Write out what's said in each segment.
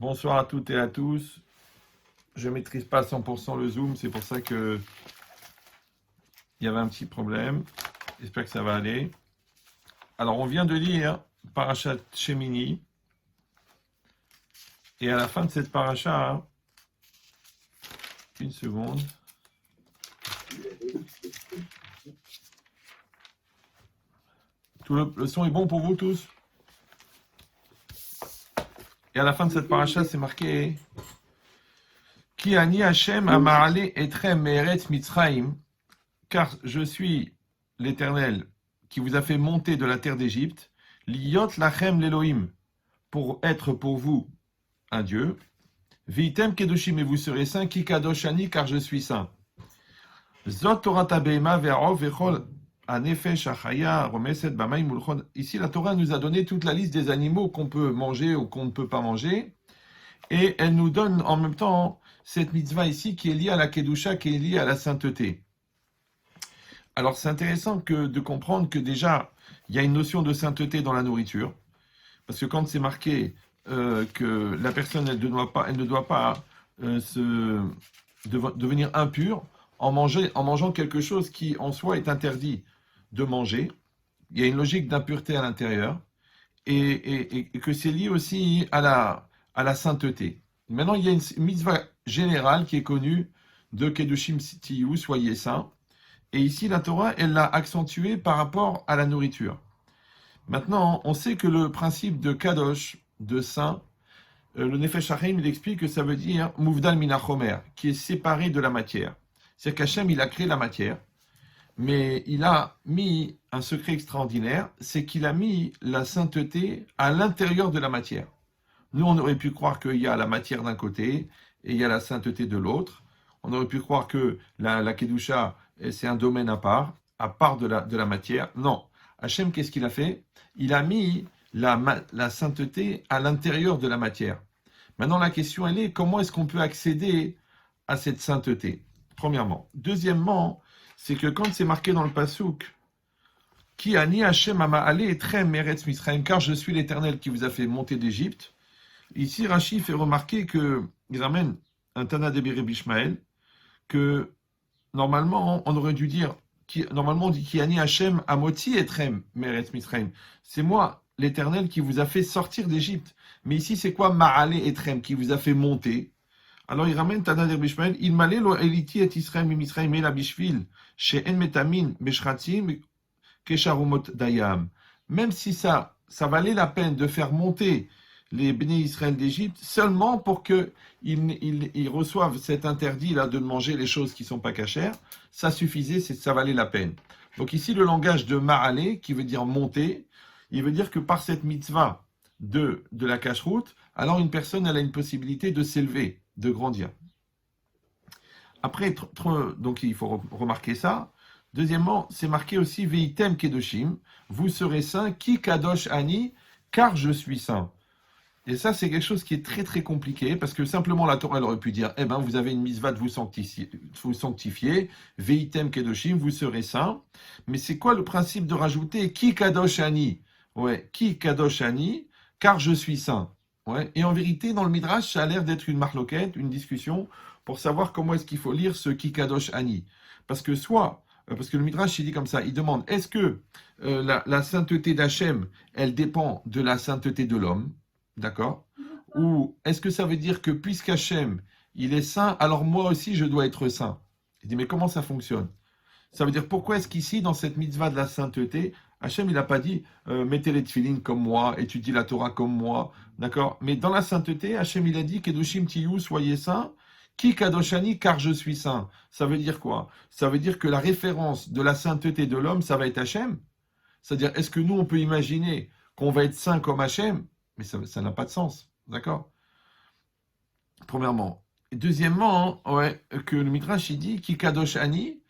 Bonsoir à toutes et à tous. Je ne maîtrise pas à 100% le Zoom, c'est pour ça qu'il y avait un petit problème. J'espère que ça va aller. Alors, on vient de lire Parashat Shemini. Et à la fin de cette paracha, une seconde. Tout le son est bon pour vous tous? Et à la fin de cette paracha, c'est marqué Ki ani Hashem ama'ale etrem me'eretz Mitzrayim, car je suis l'Éternel qui vous a fait monter de la terre d'Égypte, liot lachem l'Elohim, pour être pour vous un Dieu, vitem kedoshim, et vous serez saints, ki kadoshani, car je suis saint. Zot Torah tabema ve'arov vechol anefesh achaya romeset b'mayim ulchon. Ici, la Torah nous a donné toute la liste des animaux qu'on peut manger ou qu'on ne peut pas manger, et elle nous donne en même temps cette mitzvah ici qui est liée à la kedusha, qui est liée à la sainteté. Alors, c'est intéressant de comprendre que déjà, il y a une notion de sainteté dans la nourriture, parce que quand c'est marqué que la personne, elle ne doit pas devenir impure en mangeant quelque chose qui, en soi, est interdit de manger, il y a une logique d'impureté à l'intérieur, et que c'est lié aussi à la sainteté. Maintenant, il y a une mitzvah générale qui est connue de Kedushim Tiyu, soyez saints. Et ici, la Torah, elle l'a accentué par rapport à la nourriture. Maintenant, on sait que le principe de Kadosh, de saint, le Nefesh HaChaim, il explique que ça veut dire Mouvdal Minachomer, qui est séparé de la matière. C'est-à-dire qu'Hachem, il a créé la matière, mais il a mis un secret extraordinaire, c'est qu'il a mis la sainteté à l'intérieur de la matière. Nous, on aurait pu croire qu'il y a la matière d'un côté et il y a la sainteté de l'autre. On aurait pu croire que la Kedusha, c'est un domaine à part de la matière. Non. Hachem, qu'est-ce qu'il a fait? Il a mis la sainteté à l'intérieur de la matière. Maintenant, la question, elle est, comment est-ce qu'on peut accéder à cette sainteté? Premièrement. Deuxièmement, c'est que quand c'est marqué dans le Passouk, Ki ani Hachem ama'ale etrem me'eretz Mitzrayim, car je suis l'Éternel qui vous a fait monter d'Égypte. Ici, Rashi fait remarquer qu'il ramène un Tana de Rabbi Ishmael, que normalement, on aurait dû dire, normalement on dit Ki ani Hachem amoti etrem me'eretz Mitzrayim. C'est moi, l'Éternel, qui vous a fait sortir d'Égypte. Mais ici, c'est quoi ma'ale etrem, qui vous a fait monter? Alors il ramène Tana de Rabbi Ishmael, il m'allait lo eliti et Israël mi Mitzrayim et la bishvil, chez en metamin beshratim kesharumot dayam. Même si ça valait la peine de faire monter les béné Israël d'Égypte seulement pour qu'ils reçoivent cet interdit-là de manger les choses qui ne sont pas cachères, ça suffisait, ça valait la peine. Donc ici, le langage de ma'ale, qui veut dire monter, il veut dire que par cette mitzvah de la cache-route, alors une personne, elle a une possibilité de s'élever, de grandir. Après, donc il faut remarquer ça. Deuxièmement, c'est marqué aussi Veitem Kedoshim, vous serez saints, Ki Kadosh Ani, car je suis saint. Et ça, c'est quelque chose qui est très très compliqué, parce que simplement la Torah, elle aurait pu dire, vous avez une mitzvah de vous sanctifier, Veitem Kedoshim, vous serez saints. Mais c'est quoi le principe de rajouter Ki Kadosh Ani? Ouais, Ki Kadosh Ani, car je suis saint. Ouais. Et en vérité, dans le Midrash, ça a l'air d'être une marloquette, une discussion, pour savoir comment est-ce qu'il faut lire ce Ki Kadosh Ani. Parce que le Midrash, il dit comme ça, il demande, est-ce que la sainteté d'Hachem, elle dépend de la sainteté de l'homme? D'accord? Ou est-ce que ça veut dire que puisqu'Hachem, il est saint, alors moi aussi je dois être saint? Il dit, mais comment ça fonctionne? Ça veut dire, pourquoi est-ce qu'ici, dans cette mitzvah de la sainteté, Hachem, il n'a pas dit, mettez les tefilines comme moi, étudiez la Torah comme moi, d'accord? Mais dans la sainteté, Hachem, il a dit, Kedoshim Tiyu, soyez saints, Ki Kadoshani, car je suis saint. Ça veut dire quoi? Ça veut dire que la référence de la sainteté de l'homme, ça va être Hachem? C'est-à-dire, est-ce que nous, on peut imaginer qu'on va être saint comme Hachem? Mais ça n'a pas de sens, d'accord? Premièrement. Et deuxièmement, que le Midrash, il dit, Ki Kadosh Ani,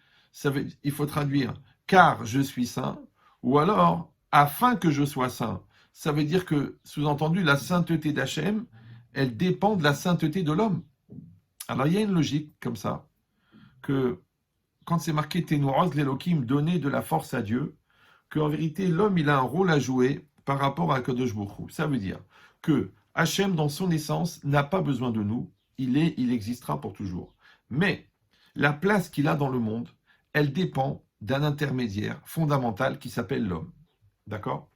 il faut traduire, car je suis saint, ou alors, afin que je sois saint. Ça veut dire que, sous-entendu, la sainteté d'Hachem, elle dépend de la sainteté de l'homme. Alors, il y a une logique comme ça, que quand c'est marqué Ténouz l'Elohim, donner de la force à Dieu, qu'en vérité, l'homme, il a un rôle à jouer par rapport à Kadosh Baruch Hu. Ça veut dire que Hachem, dans son essence, n'a pas besoin de nous. Il existera pour toujours. Mais la place qu'il a dans le monde, elle dépend d'un intermédiaire fondamental qui s'appelle l'homme. D'accord?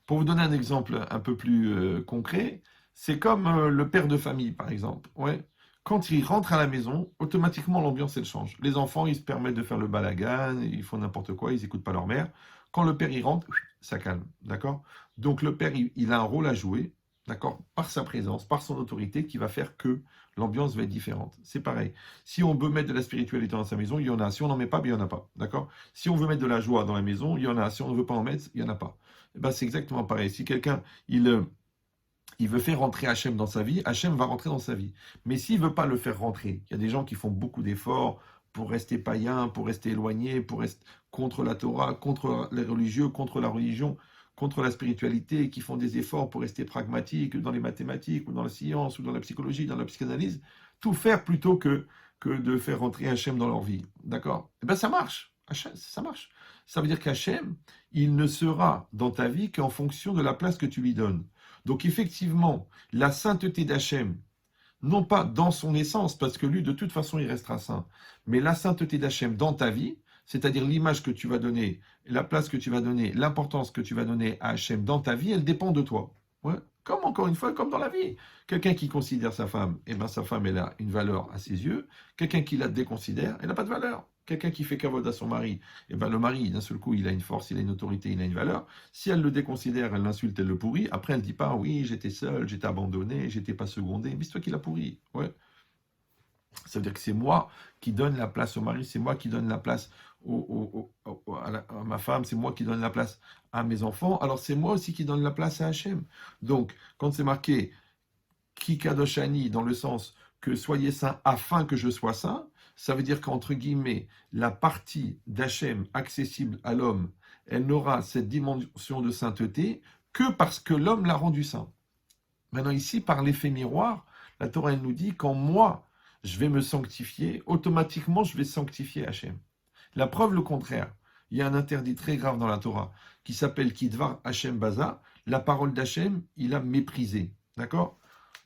Pour vous donner un exemple un peu plus concret, c'est comme le père de famille, par exemple. Ouais. Quand il rentre à la maison, automatiquement l'ambiance elle change. Les enfants, ils se permettent de faire le balagan, ils font n'importe quoi, ils n'écoutent pas leur mère. Quand le père il rentre, ça calme, d'accord? Donc le père, il a un rôle à jouer, d'accord? Par sa présence, par son autorité, qui va faire que l'ambiance va être différente. C'est pareil. Si on veut mettre de la spiritualité dans sa maison, il y en a. Si on n'en met pas, ben, il n'y en a pas, d'accord? Si on veut mettre de la joie dans la maison, il y en a. Si on ne veut pas en mettre, il n'y en a pas. Eh ben, c'est exactement pareil. Si quelqu'un, il veut faire rentrer Hachem dans sa vie, Hachem va rentrer dans sa vie. Mais s'il ne veut pas le faire rentrer, il y a des gens qui font beaucoup d'efforts pour rester païens, pour rester éloignés, pour rester contre la Torah, contre les religieux, contre la religion, contre la spiritualité, qui font des efforts pour rester pragmatiques dans les mathématiques, ou dans la science, ou dans la psychologie, dans la psychanalyse, tout faire plutôt que de faire rentrer Hachem dans leur vie. D'accord? Eh bien, ça marche. Hachem, ça marche. Ça veut dire qu'Hachem, il ne sera dans ta vie qu'en fonction de la place que tu lui donnes. Donc effectivement, la sainteté d'Hachem, non pas dans son essence, parce que lui, de toute façon, il restera saint, mais la sainteté d'Hachem dans ta vie, c'est-à-dire l'image que tu vas donner, la place que tu vas donner, l'importance que tu vas donner à Hachem dans ta vie, elle dépend de toi. Ouais. Comme encore une fois, comme dans la vie. Quelqu'un qui considère sa femme, eh ben sa femme, elle a une valeur à ses yeux. Quelqu'un qui la déconsidère, elle n'a pas de valeur. Quelqu'un qui fait cavode à son mari, eh ben le mari, d'un seul coup, il a une force, il a une autorité, il a une valeur. Si elle le déconsidère, elle l'insulte, elle le pourrit. Après, elle ne dit pas, oui, j'étais seul, j'étais abandonné, j'étais pas secondé. Mais c'est toi qui l'as pourri. Ouais. Ça veut dire que c'est moi qui donne la place au mari, c'est moi qui donne la place à ma femme, c'est moi qui donne la place à mes enfants. Alors c'est moi aussi qui donne la place à Hachem. Donc, quand c'est marqué Kikadoshani, dans le sens que soyez saints afin que je sois saint, ça veut dire qu'entre guillemets, la partie d'Hachem accessible à l'homme, elle n'aura cette dimension de sainteté que parce que l'homme l'a rendu saint. Maintenant ici, par l'effet miroir, la Torah elle nous dit quand moi, je vais me sanctifier, automatiquement je vais sanctifier Hachem. La preuve le contraire. Il y a un interdit très grave dans la Torah qui s'appelle Kidvar Hachem Baza. La parole d'Hachem, il a méprisé. D'accord?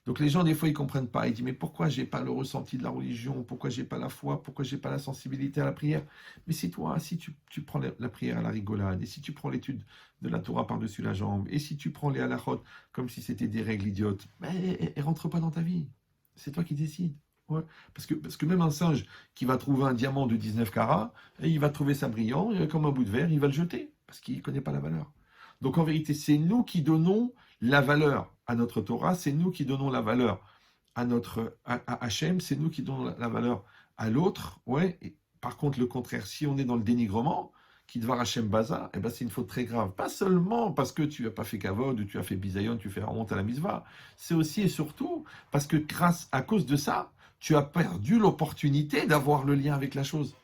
Donc les gens, des fois, ils ne comprennent pas. Ils disent, mais pourquoi je n'ai pas le ressenti de la religion? Pourquoi je n'ai pas la foi? Pourquoi je n'ai pas la sensibilité à la prière? Mais c'est toi, si tu prends la prière à la rigolade, et si tu prends l'étude de la Torah par-dessus la jambe, et si tu prends les halachot comme si c'était des règles idiotes, ben, elles ne rentrent pas dans ta vie. C'est toi qui décides. Ouais. Parce que même un singe qui va trouver un diamant de 19 carats, et il va trouver ça brillant, comme un bout de verre, il va le jeter, parce qu'il ne connaît pas la valeur. Donc en vérité, c'est nous qui donnons la valeur à notre Torah, c'est nous qui donnons la valeur à Hachem, c'est nous qui donnons la valeur à l'autre. Ouais. Et par contre, le contraire, si on est dans le dénigrement, qui devant Hachem Baza, eh ben c'est une faute très grave. Pas seulement parce que tu n'as pas fait kavod, ou tu as fait bisayon, tu fais honte à la misva. C'est aussi et surtout parce que à cause de ça, tu as perdu l'opportunité d'avoir le lien avec la chose.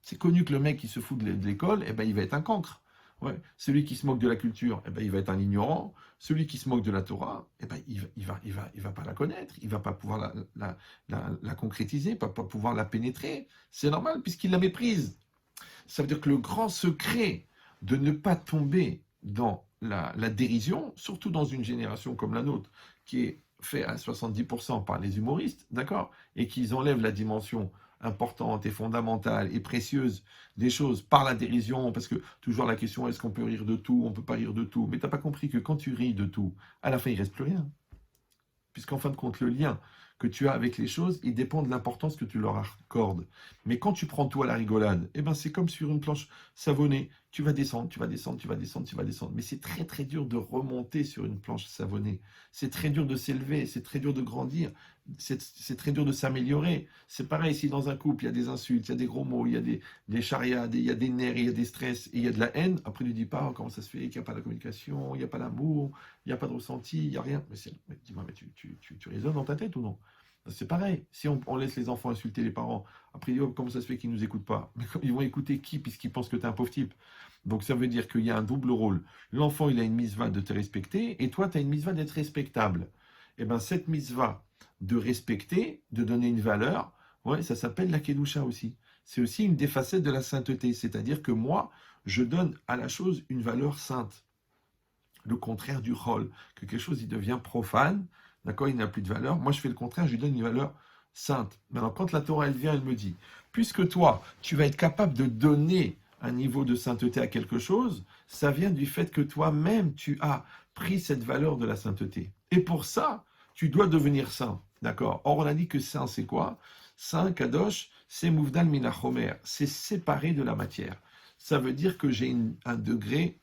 C'est connu que le mec qui se fout de l'école, eh ben, il va être un cancre. Ouais. Celui qui se moque de la culture, eh ben, il va être un ignorant. Celui qui se moque de la Torah, eh ben, il va pas la connaître, il va pas pouvoir la concrétiser, pas pouvoir la pénétrer. C'est normal puisqu'il la méprise. Ça veut dire que le grand secret de ne pas tomber dans la dérision, surtout dans une génération comme la nôtre, qui est fait à 70% par les humoristes, d'accord, et qu'ils enlèvent la dimension importante et fondamentale et précieuse des choses par la dérision, parce que toujours la question, est-ce qu'on peut rire de tout, on ne peut pas rire de tout, mais tu n'as pas compris que quand tu ris de tout, à la fin, il ne reste plus rien. Puisqu'en fin de compte, le lien que tu as avec les choses, il dépend de l'importance que tu leur accordes. Mais quand tu prends tout à la rigolade, eh ben c'est comme sur une planche savonnée. Tu vas descendre, tu vas descendre, tu vas descendre, tu vas descendre. Mais c'est très très dur de remonter sur une planche savonnée. C'est très dur de s'élever, c'est très dur de grandir, c'est très dur de s'améliorer. C'est pareil, si dans un couple, il y a des insultes, il y a des gros mots, il y a des charriades, il y a des nerfs, il y a des stress, et il y a de la haine, après ne dis pas comment ça se fait qu'il n'y a pas la communication, il n'y a pas l'amour, il n'y a pas de ressenti, il n'y a rien. Mais dis-moi, mais tu raisonnes dans ta tête ou non? C'est pareil, si on laisse les enfants insulter les parents, après oh, comment ça se fait qu'ils ne nous écoutent pas? Mais ils vont écouter qui puisqu'ils pensent que tu es un pauvre type? Donc ça veut dire qu'il y a un double rôle. L'enfant, il a une mitzvah de te respecter, et toi, tu as une mitzvah d'être respectable. Et bien cette mitzvah de respecter, de donner une valeur, ouais, ça s'appelle la kedusha aussi. C'est aussi une des facettes de la sainteté, c'est-à-dire que moi, je donne à la chose une valeur sainte. le contraire du chol, que quelque chose il devient profane, d'accord, il n'a plus de valeur. Moi, je fais le contraire, je lui donne une valeur sainte. Maintenant, quand la Torah, elle vient, elle me dit, puisque toi, tu vas être capable de donner un niveau de sainteté à quelque chose, ça vient du fait que toi-même, tu as pris cette valeur de la sainteté. Et pour ça, tu dois devenir saint, d'accord. Or, on a dit que saint, c'est quoi? Saint, kadosh, c'est mouvdal minachomer, c'est séparé de la matière. Ça veut dire que j'ai un degré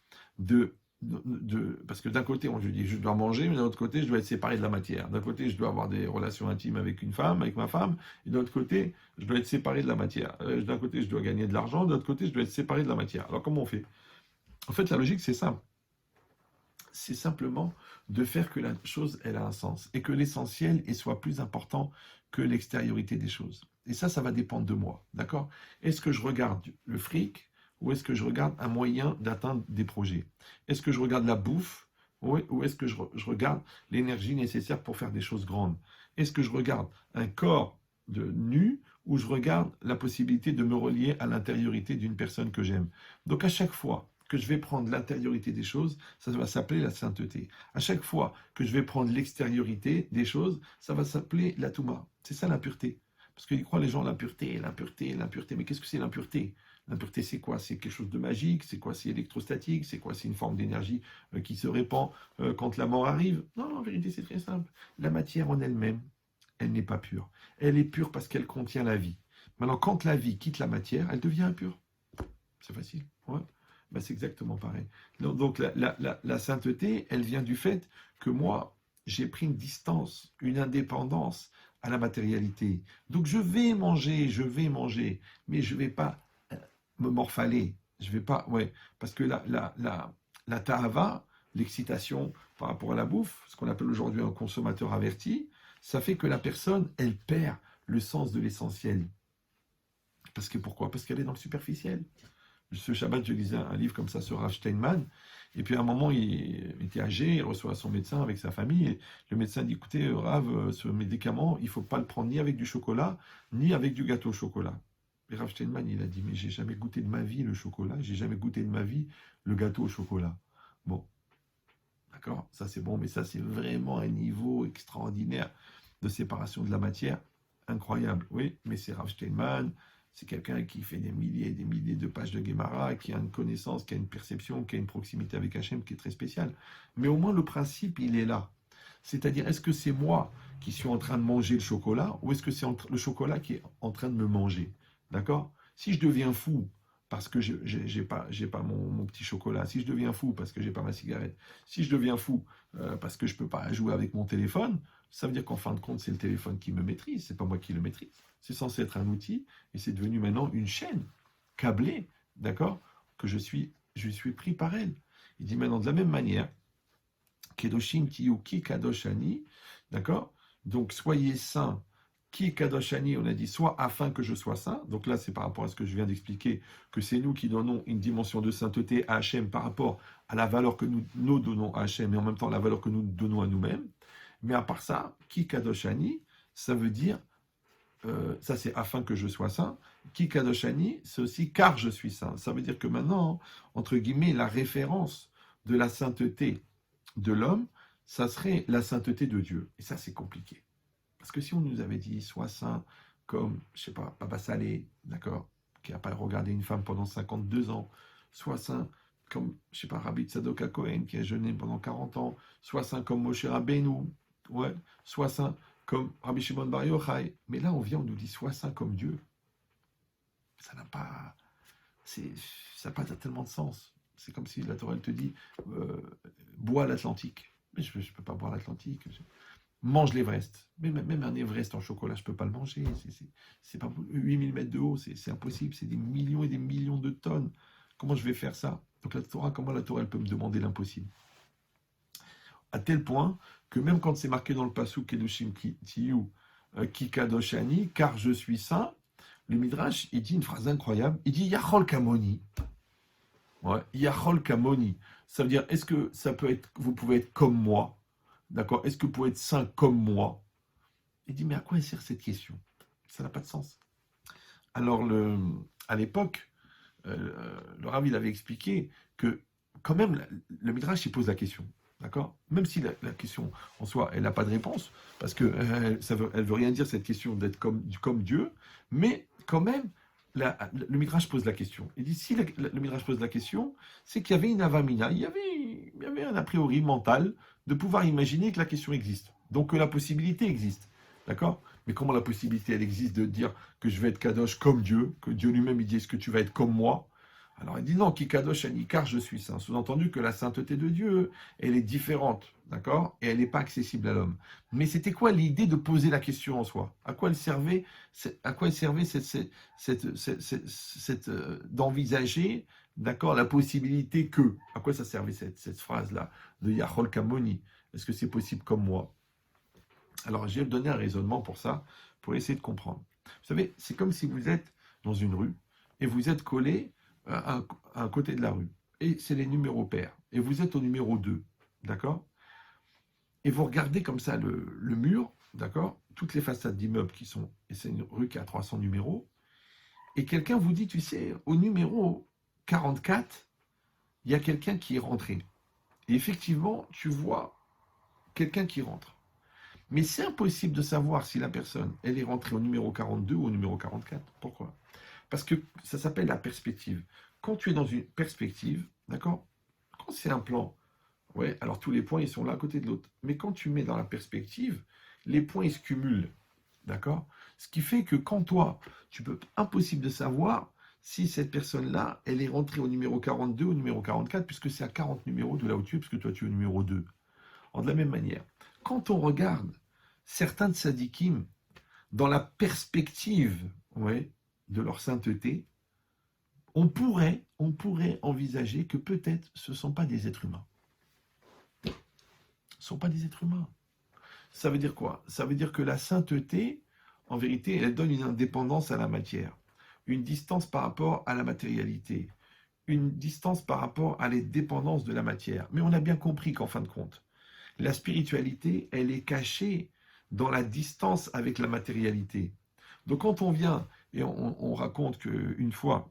parce que d'un côté, je dis je dois manger, mais d'un autre côté, je dois être séparé de la matière. D'un côté, je dois avoir des relations intimes avec une femme, avec ma femme, et d'un autre côté, je dois être séparé de la matière. D'un côté, je dois gagner de l'argent, de l'autre côté, je dois être séparé de la matière. Alors, comment on fait? En fait, la logique, c'est simple. C'est simplement de faire que la chose, elle a un sens, et que l'essentiel soit plus important que l'extériorité des choses. Et ça va dépendre de moi, d'accord? Est-ce que je regarde le fric, ou est-ce que je regarde un moyen d'atteindre des projets? Est-ce que je regarde la bouffe, ou est-ce que je regarde l'énergie nécessaire pour faire des choses grandes? Est-ce que je regarde un corps nu, ou je regarde la possibilité de me relier à l'intériorité d'une personne que j'aime? Donc à chaque fois que je vais prendre l'intériorité des choses, ça va s'appeler la sainteté. À chaque fois que je vais prendre l'extériorité des choses, ça va s'appeler la touma. C'est ça l'impureté. Parce qu'ils croient les gens l'impureté, l'impureté, l'impureté. Mais qu'est-ce que c'est l'impureté? L'impureté, c'est quoi? C'est quelque chose de magique? C'est quoi? C'est électrostatique? C'est quoi? C'est une forme d'énergie qui se répand quand la mort arrive? Non, en vérité, c'est très simple. La matière en elle-même, elle n'est pas pure. Elle est pure parce qu'elle contient la vie. Maintenant, quand la vie quitte la matière, elle devient impure. C'est facile. Ouais. Ben, c'est exactement pareil. Donc la sainteté, elle vient du fait que moi, j'ai pris une distance, une indépendance à la matérialité. Donc je vais manger, mais je ne vais pas me morfaler. Je vais pas, ouais, parce que la tahava, l'excitation par rapport à la bouffe, ce qu'on appelle aujourd'hui un consommateur averti, ça fait que la personne, elle perd le sens de l'essentiel. Parce que pourquoi? Parce qu'elle est dans le superficiel. Ce Shabbat, je lisais un livre comme ça sur Rav Steinman, et puis à un moment, il était âgé, il reçoit son médecin avec sa famille, et le médecin dit, écoutez, Rav, ce médicament, il ne faut pas le prendre ni avec du chocolat, ni avec du gâteau au chocolat. Et Rav Steinman, il a dit, mais j'ai jamais goûté de ma vie le chocolat, j'ai jamais goûté de ma vie le gâteau au chocolat. Bon, d'accord, ça c'est bon, mais ça c'est vraiment un niveau extraordinaire de séparation de la matière, incroyable, oui, mais c'est Rav Steinman. C'est quelqu'un qui fait des milliers et des milliers de pages de Gemara, qui a une connaissance, qui a une perception, qui a une proximité avec Hachem qui est très spéciale. Mais au moins, le principe, il est là. C'est-à-dire, est-ce que c'est moi qui suis en train de manger le chocolat, ou est-ce que c'est le chocolat qui est en train de me manger? D'accord? Si je deviens fou parce que je n'ai pas mon petit chocolat, si je deviens fou parce que j'ai pas ma cigarette, si je deviens fou parce que je ne peux pas jouer avec mon téléphone, ça veut dire qu'en fin de compte, c'est le téléphone qui me maîtrise, c'est pas moi qui le maîtrise. C'est censé être un outil, et c'est devenu maintenant une chaîne câblée, d'accord, que je suis pris par elle. Il dit maintenant de la même manière, Kedoshim tiyu ki kadoshani, d'accord? Donc soyez saints, qui kadoshani, on a dit soit afin que je sois saint. Donc là, c'est par rapport à ce que je viens d'expliquer, que c'est nous qui donnons une dimension de sainteté à Hachem par rapport à la valeur que nous donnons à Hachem, et en même temps la valeur que nous donnons à nous-mêmes. Mais à part ça, qui kadoshani, ça veut dire ça c'est afin que je sois saint. Ki kadoshani, c'est aussi car je suis saint. Ça veut dire que maintenant, entre guillemets, la référence de la sainteté de l'homme, ça serait la sainteté de Dieu. Et ça, c'est compliqué. Parce que si on nous avait dit, sois saint comme, je sais pas, Baba Salé, d'accord, qui n'a pas regardé une femme pendant 52 ans, sois saint comme, je sais pas, Rabbi Tzadok HaKohen, qui a jeûné pendant 40 ans, sois saint comme Moshe Rabbeinu, ouais, sois saint comme Rabbi Shimon Bar Yochai. Mais là, on nous dit, sois saint comme Dieu. Ça n'a pas, ça n'a pas tellement de sens. C'est comme si la Torah elle te dit, bois l'Atlantique. Mais je ne peux pas boire l'Atlantique. Mange l'Everest. Même un Everest en chocolat, je ne peux pas le manger. C'est pas 8000 mètres de haut, c'est impossible. C'est des millions et des millions de tonnes. Comment je vais faire ça? Donc comment la Torah elle peut me demander l'impossible? À tel point que même quand c'est marqué dans le Pasuk Kedoshim Tiyu Ki Kadoshani, car je suis saint, le Midrash, il dit une phrase incroyable. Il dit Yachol Kamoni. Ouais, Yachol Kamoni. Ça veut dire, est-ce que ça peut être, vous pouvez être comme moi? D'accord? Est-ce que vous pouvez être saint comme moi? Il dit, mais à quoi sert cette question? Ça n'a pas de sens. Alors, à l'époque, le Rav, il avait expliqué que quand même, le Midrash, il pose la question. D'accord? Même si la question en soi, elle n'a pas de réponse, parce que elle veut rien dire cette question d'être comme Dieu, mais quand même, le Midrash pose la question. Il dit si le Midrash pose la question, c'est qu'il y avait une avamina, il y avait un a priori mental de pouvoir imaginer que la question existe. Donc que la possibilité existe. D'accord? Mais comment la possibilité, elle existe de dire que je vais être Kadosh comme Dieu, que Dieu lui-même, il dit est-ce que tu vas être comme moi? Alors il dit non, qui kadosh ani, car je suis saint. Sous-entendu que la sainteté de Dieu, elle est différente, d'accord? Et elle n'est pas accessible à l'homme. Mais c'était quoi l'idée de poser la question en soi? À quoi elle servait, d'envisager, d'accord, la possibilité que? À quoi ça servait cette phrase-là de Yachol Kamoni? Est-ce que c'est possible comme moi? Alors j'ai donné un raisonnement pour ça, pour essayer de comprendre. Vous savez, c'est comme si vous êtes dans une rue et vous êtes collé à un côté de la rue. Et c'est les numéros pairs. Et vous êtes au numéro 2, d'accord? Et vous regardez comme ça le mur, d'accord? Toutes les façades d'immeubles qui sont, et c'est une rue qui a 300 numéros, et quelqu'un vous dit, tu sais, au numéro 44, il y a quelqu'un qui est rentré. Et effectivement, tu vois quelqu'un qui rentre. Mais c'est impossible de savoir si la personne, elle est rentrée au numéro 42 ou au numéro 44. Pourquoi? Parce que ça s'appelle la perspective. Quand tu es dans une perspective, d'accord? Quand c'est un plan, ouais, alors tous les points, ils sont l'un à côté de l'autre. Mais quand tu mets dans la perspective, les points, ils se cumulent, d'accord? Ce qui fait que quand toi, tu peux, impossible de savoir si cette personne-là, elle est rentrée au numéro 42 ou au numéro 44, puisque c'est à 40 numéros de là où tu es, puisque toi, tu es au numéro 2. De la même manière, quand on regarde certains de Sadikim dans la perspective, ouais, de leur sainteté, on pourrait envisager que peut-être ce ne sont pas des êtres humains. Ce ne sont pas des êtres humains. Ça veut dire quoi? Ça veut dire que la sainteté, en vérité, elle donne une indépendance à la matière, une distance par rapport à la matérialité, une distance par rapport à les dépendances de la matière. Mais on a bien compris qu'en fin de compte, la spiritualité, elle est cachée dans la distance avec la matérialité. Donc quand on vient et on raconte qu'une fois,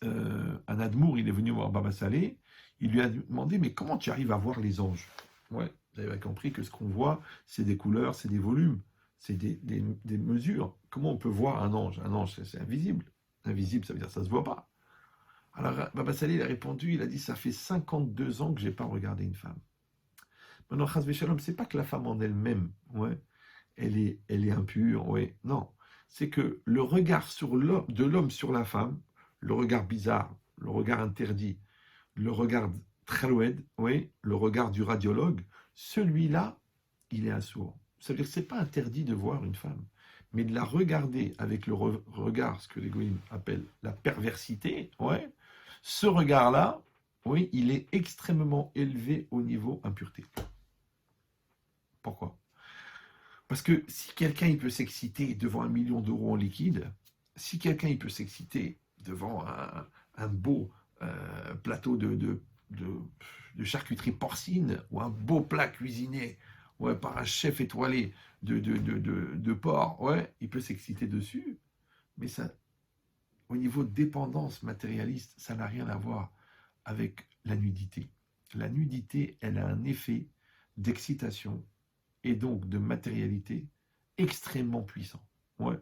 un Admour, il est venu voir Baba Salé, il lui a demandé, mais comment tu arrives à voir les anges? Ouais, vous avez compris que ce qu'on voit, c'est des couleurs, c'est des volumes, c'est des mesures. Comment on peut voir un ange? Un ange, c'est invisible. Invisible, ça veut dire que ça ne se voit pas. Alors Baba Salé, il a répondu, il a dit, ça fait 52 ans que je n'ai pas regardé une femme. Maintenant, Chas Shalom, c'est pas que la femme en elle-même, ouais, elle est impure, ouais, non. C'est que le regard de l'homme sur la femme, le regard bizarre, le regard interdit, le regard Traloued, oui, le regard du radiologue, celui-là, il est assourd. Ça veut dire que ce n'est pas interdit de voir une femme, mais de la regarder avec le regard, ce que les goïms appellent la perversité, ouais, ce regard-là, oui, il est extrêmement élevé au niveau impureté. Pourquoi? Parce que si quelqu'un il peut s'exciter devant 1 million d'euros en liquide, si quelqu'un il peut s'exciter devant un beau plateau de charcuterie porcine ou un beau plat cuisiné, ouais, par un chef étoilé de porc, ouais, il peut s'exciter dessus, mais ça, au niveau de dépendance matérialiste, ça n'a rien à voir avec la nudité. La nudité, elle a un effet d'excitation et donc de matérialité extrêmement puissant. Ouais.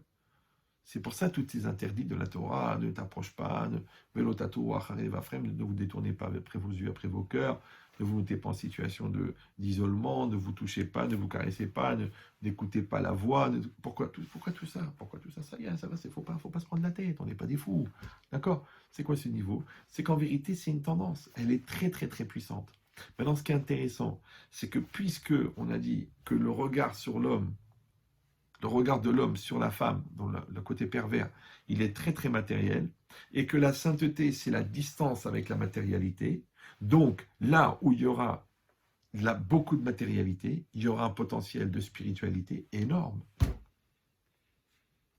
C'est pour ça tous ces interdits de la Torah, ne t'approche pas, ne vous détournez pas après vos yeux, après vos cœurs, ne vous mettez pas en situation d'isolement, ne vous touchez pas, ne vous caressez pas, n'écoutez pas la voix. Pourquoi tout ça? Pourquoi tout ça? Ça y est, ça va, faut pas se prendre la tête, on n'est pas des fous. D'accord? C'est quoi ce niveau? C'est qu'en vérité, c'est une tendance. Elle est très très très puissante. Maintenant, ce qui est intéressant, c'est que puisque on a dit que le regard sur l'homme, le regard de l'homme sur la femme, dans le côté pervers, il est très très matériel, et que la sainteté, c'est la distance avec la matérialité. Donc, là où il y aura beaucoup de matérialité, il y aura un potentiel de spiritualité énorme.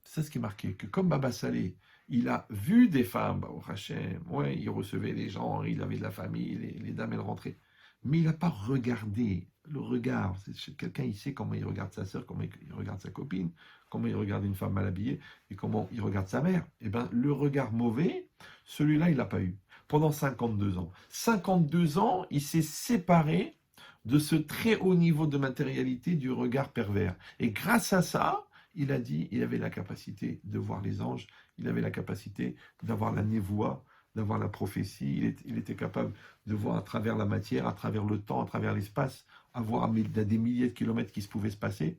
C'est ce qui est marqué, que comme Baba Salé, il a vu des femmes, au Hachem, ouais, il recevait les gens, il avait de la famille, les dames, elles rentraient. Mais il n'a pas regardé. Le regard, quelqu'un, il sait comment il regarde sa sœur, comment il regarde sa copine, comment il regarde une femme mal habillée et comment il regarde sa mère. Eh bien, le regard mauvais, celui-là, il l'a pas eu. pendant 52 ans. 52 ans, il s'est séparé de ce très haut niveau de matérialité du regard pervers. Et grâce à ça, il a dit, il avait la capacité de voir les anges, il avait la capacité d'avoir la névoie, d'avoir la prophétie, il était capable de voir à travers la matière, à travers le temps, à travers l'espace, à voir à des milliers de kilomètres qui se pouvaient se passer.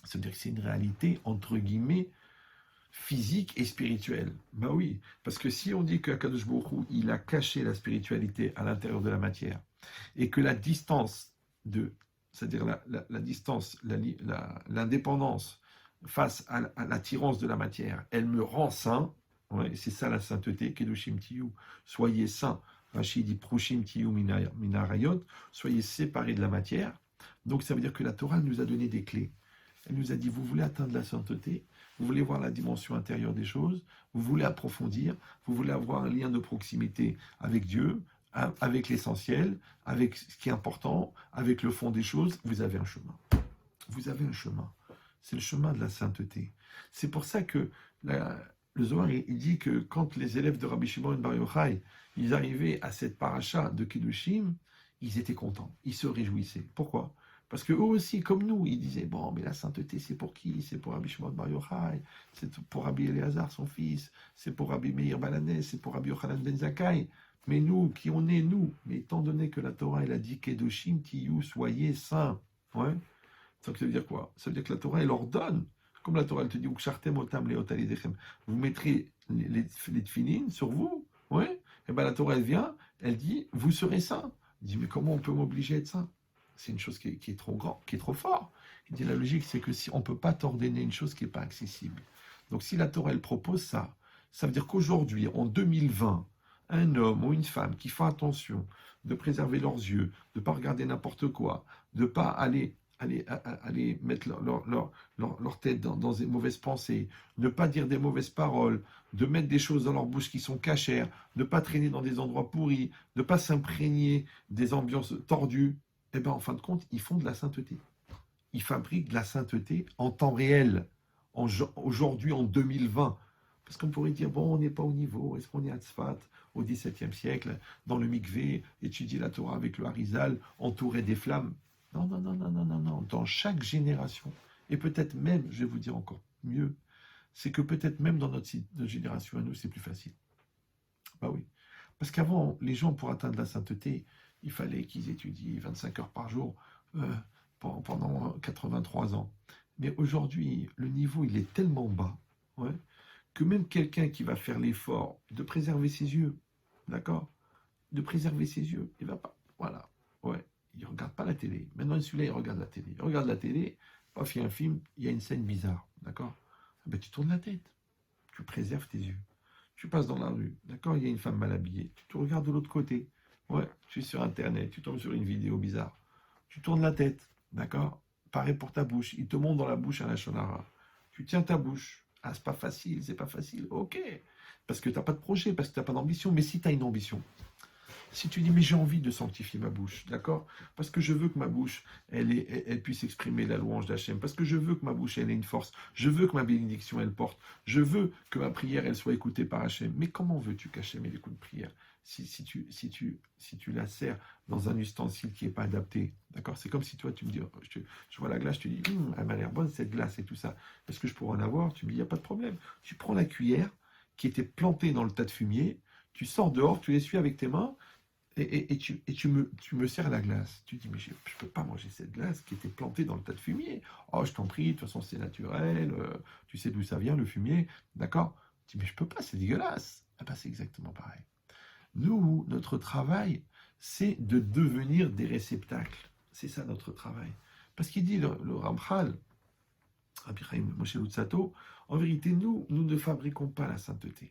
C'est-à-dire que c'est une réalité, entre guillemets, physique et spirituelle. Ben oui, parce que si on dit qu'Akadosh Baruch Hu, il a caché la spiritualité à l'intérieur de la matière, et que la distance c'est-à-dire la distance, l'indépendance face à l'attirance de la matière, elle me rend saint, ouais, c'est ça la sainteté, Kedushim Tiyu, soyez saints, Rachid dit Prushim Tiyu Minarayot, soyez séparés de la matière, donc ça veut dire que la Torah nous a donné des clés. Elle nous a dit, vous voulez atteindre la sainteté, vous voulez voir la dimension intérieure des choses, vous voulez approfondir, vous voulez avoir un lien de proximité avec Dieu, avec l'essentiel, avec ce qui est important, avec le fond des choses, vous avez un chemin. Vous avez un chemin. C'est le chemin de la sainteté. C'est pour ça que le Zohar, il dit que quand les élèves de Rabbi Shimon Bar Yochai, ils arrivaient à cette paracha de Kedushim, ils étaient contents, ils se réjouissaient. Pourquoi ? Parce que eux aussi, comme nous, ils disaient, bon, mais la sainteté, c'est pour qui? C'est pour Rabbi Shimon Bar Yochai, c'est pour Rabbi Eliezer, son fils, c'est pour Rabbi Meir Balanès, c'est pour Rabbi Yochanan Ben Zakkai. Mais nous, qui on est, nous? Mais étant donné que la Torah, elle a dit Kedoshim, Tiyu, soyez saints. Ouais. Ça veut dire quoi? Ça veut dire que la Torah, elle ordonne. Comme la Torah, elle te dit, vous mettrez les tefilines sur vous. Ouais. Et bien la Torah, elle vient, elle dit, vous serez saints. Il dit, mais comment on peut m'obliger à être saint? C'est une chose qui est trop grande, qui est trop fort. Il dit, la logique, c'est que si on ne peut pas t'ordonner une chose qui n'est pas accessible. Donc si la Torah, elle propose ça, ça veut dire qu'aujourd'hui, en 2020, un homme ou une femme qui font attention de préserver leurs yeux, de ne pas regarder n'importe quoi, de ne pas aller mettre leur tête dans des mauvaises pensées, ne pas dire des mauvaises paroles, de mettre des choses dans leur bouche qui sont cachères, de ne pas traîner dans des endroits pourris, de ne pas s'imprégner des ambiances tordues, eh bien en fin de compte, ils font de la sainteté. Ils fabriquent de la sainteté en temps réel, aujourd'hui en 2020. Parce qu'on pourrait dire, bon, on n'est pas au niveau, est-ce qu'on est à Tzfat, au XVIIe siècle, dans le mikvé, étudier la Torah avec le Harizal, entouré des flammes? Non, non, non, non, non, non, non. Dans chaque génération, et peut-être même, je vais vous dire encore mieux, c'est que peut-être même dans notre génération à nous, c'est plus facile. Bah oui. Parce qu'avant, les gens, pour atteindre la sainteté, il fallait qu'ils étudient 25 heures par jour pendant 83 ans. Mais aujourd'hui, le niveau, il est tellement bas, ouais, que même quelqu'un qui va faire l'effort de préserver ses yeux, d'accord, de préserver ses yeux, il va pas, voilà, ouais, il regarde pas la télé. Maintenant, celui-là, il regarde la télé. Il regarde la télé, paf, il y a un film, il y a une scène bizarre, d'accord, ben, tu tournes la tête, tu préserves tes yeux. Tu passes dans la rue, d'accord, il y a une femme mal habillée, tu te regardes de l'autre côté, ouais, tu es sur Internet, tu tombes sur une vidéo bizarre, tu tournes la tête, d'accord, pareil pour ta bouche, il te monte dans la bouche un lachonara, tu tiens ta bouche, ah, c'est pas facile, ok, parce que tu n'as pas de projet, parce que tu n'as pas d'ambition, mais si tu as une ambition, si tu dis, mais j'ai envie de sanctifier ma bouche, d'accord? Parce que je veux que ma bouche, elle puisse exprimer la louange d'Hachem, parce que je veux que ma bouche, elle ait une force, je veux que ma bénédiction, elle porte, je veux que ma prière, elle soit écoutée par Hachem. Mais comment veux-tu qu'Hachem ait écoute prière si tu la sers dans un ustensile qui n'est pas adapté, d'accord? C'est comme si toi, tu me dis, je vois la glace, tu dis, elle m'a l'air bonne cette glace et tout ça. Est-ce que je pourrais en avoir? Tu me dis, il n'y a pas de problème. Tu prends la cuillère qui était plantée dans le tas de fumier, tu sors dehors, tu l'essuies avec tes mains, et tu me sers la glace. Tu dis, mais je ne peux pas manger cette glace qui était plantée dans le tas de fumier. Oh, je t'en prie, de toute façon, c'est naturel, tu sais d'où ça vient, le fumier, d'accord? Tu dis, mais je ne peux pas, c'est dégueulasse. Ah ben, c'est exactement pareil. Nous, notre travail, c'est de devenir des réceptacles. C'est ça notre travail. Parce qu'il dit, le Ramchal, Rabbi Chaim Moshe Luzzatto, en vérité, nous ne fabriquons pas la sainteté.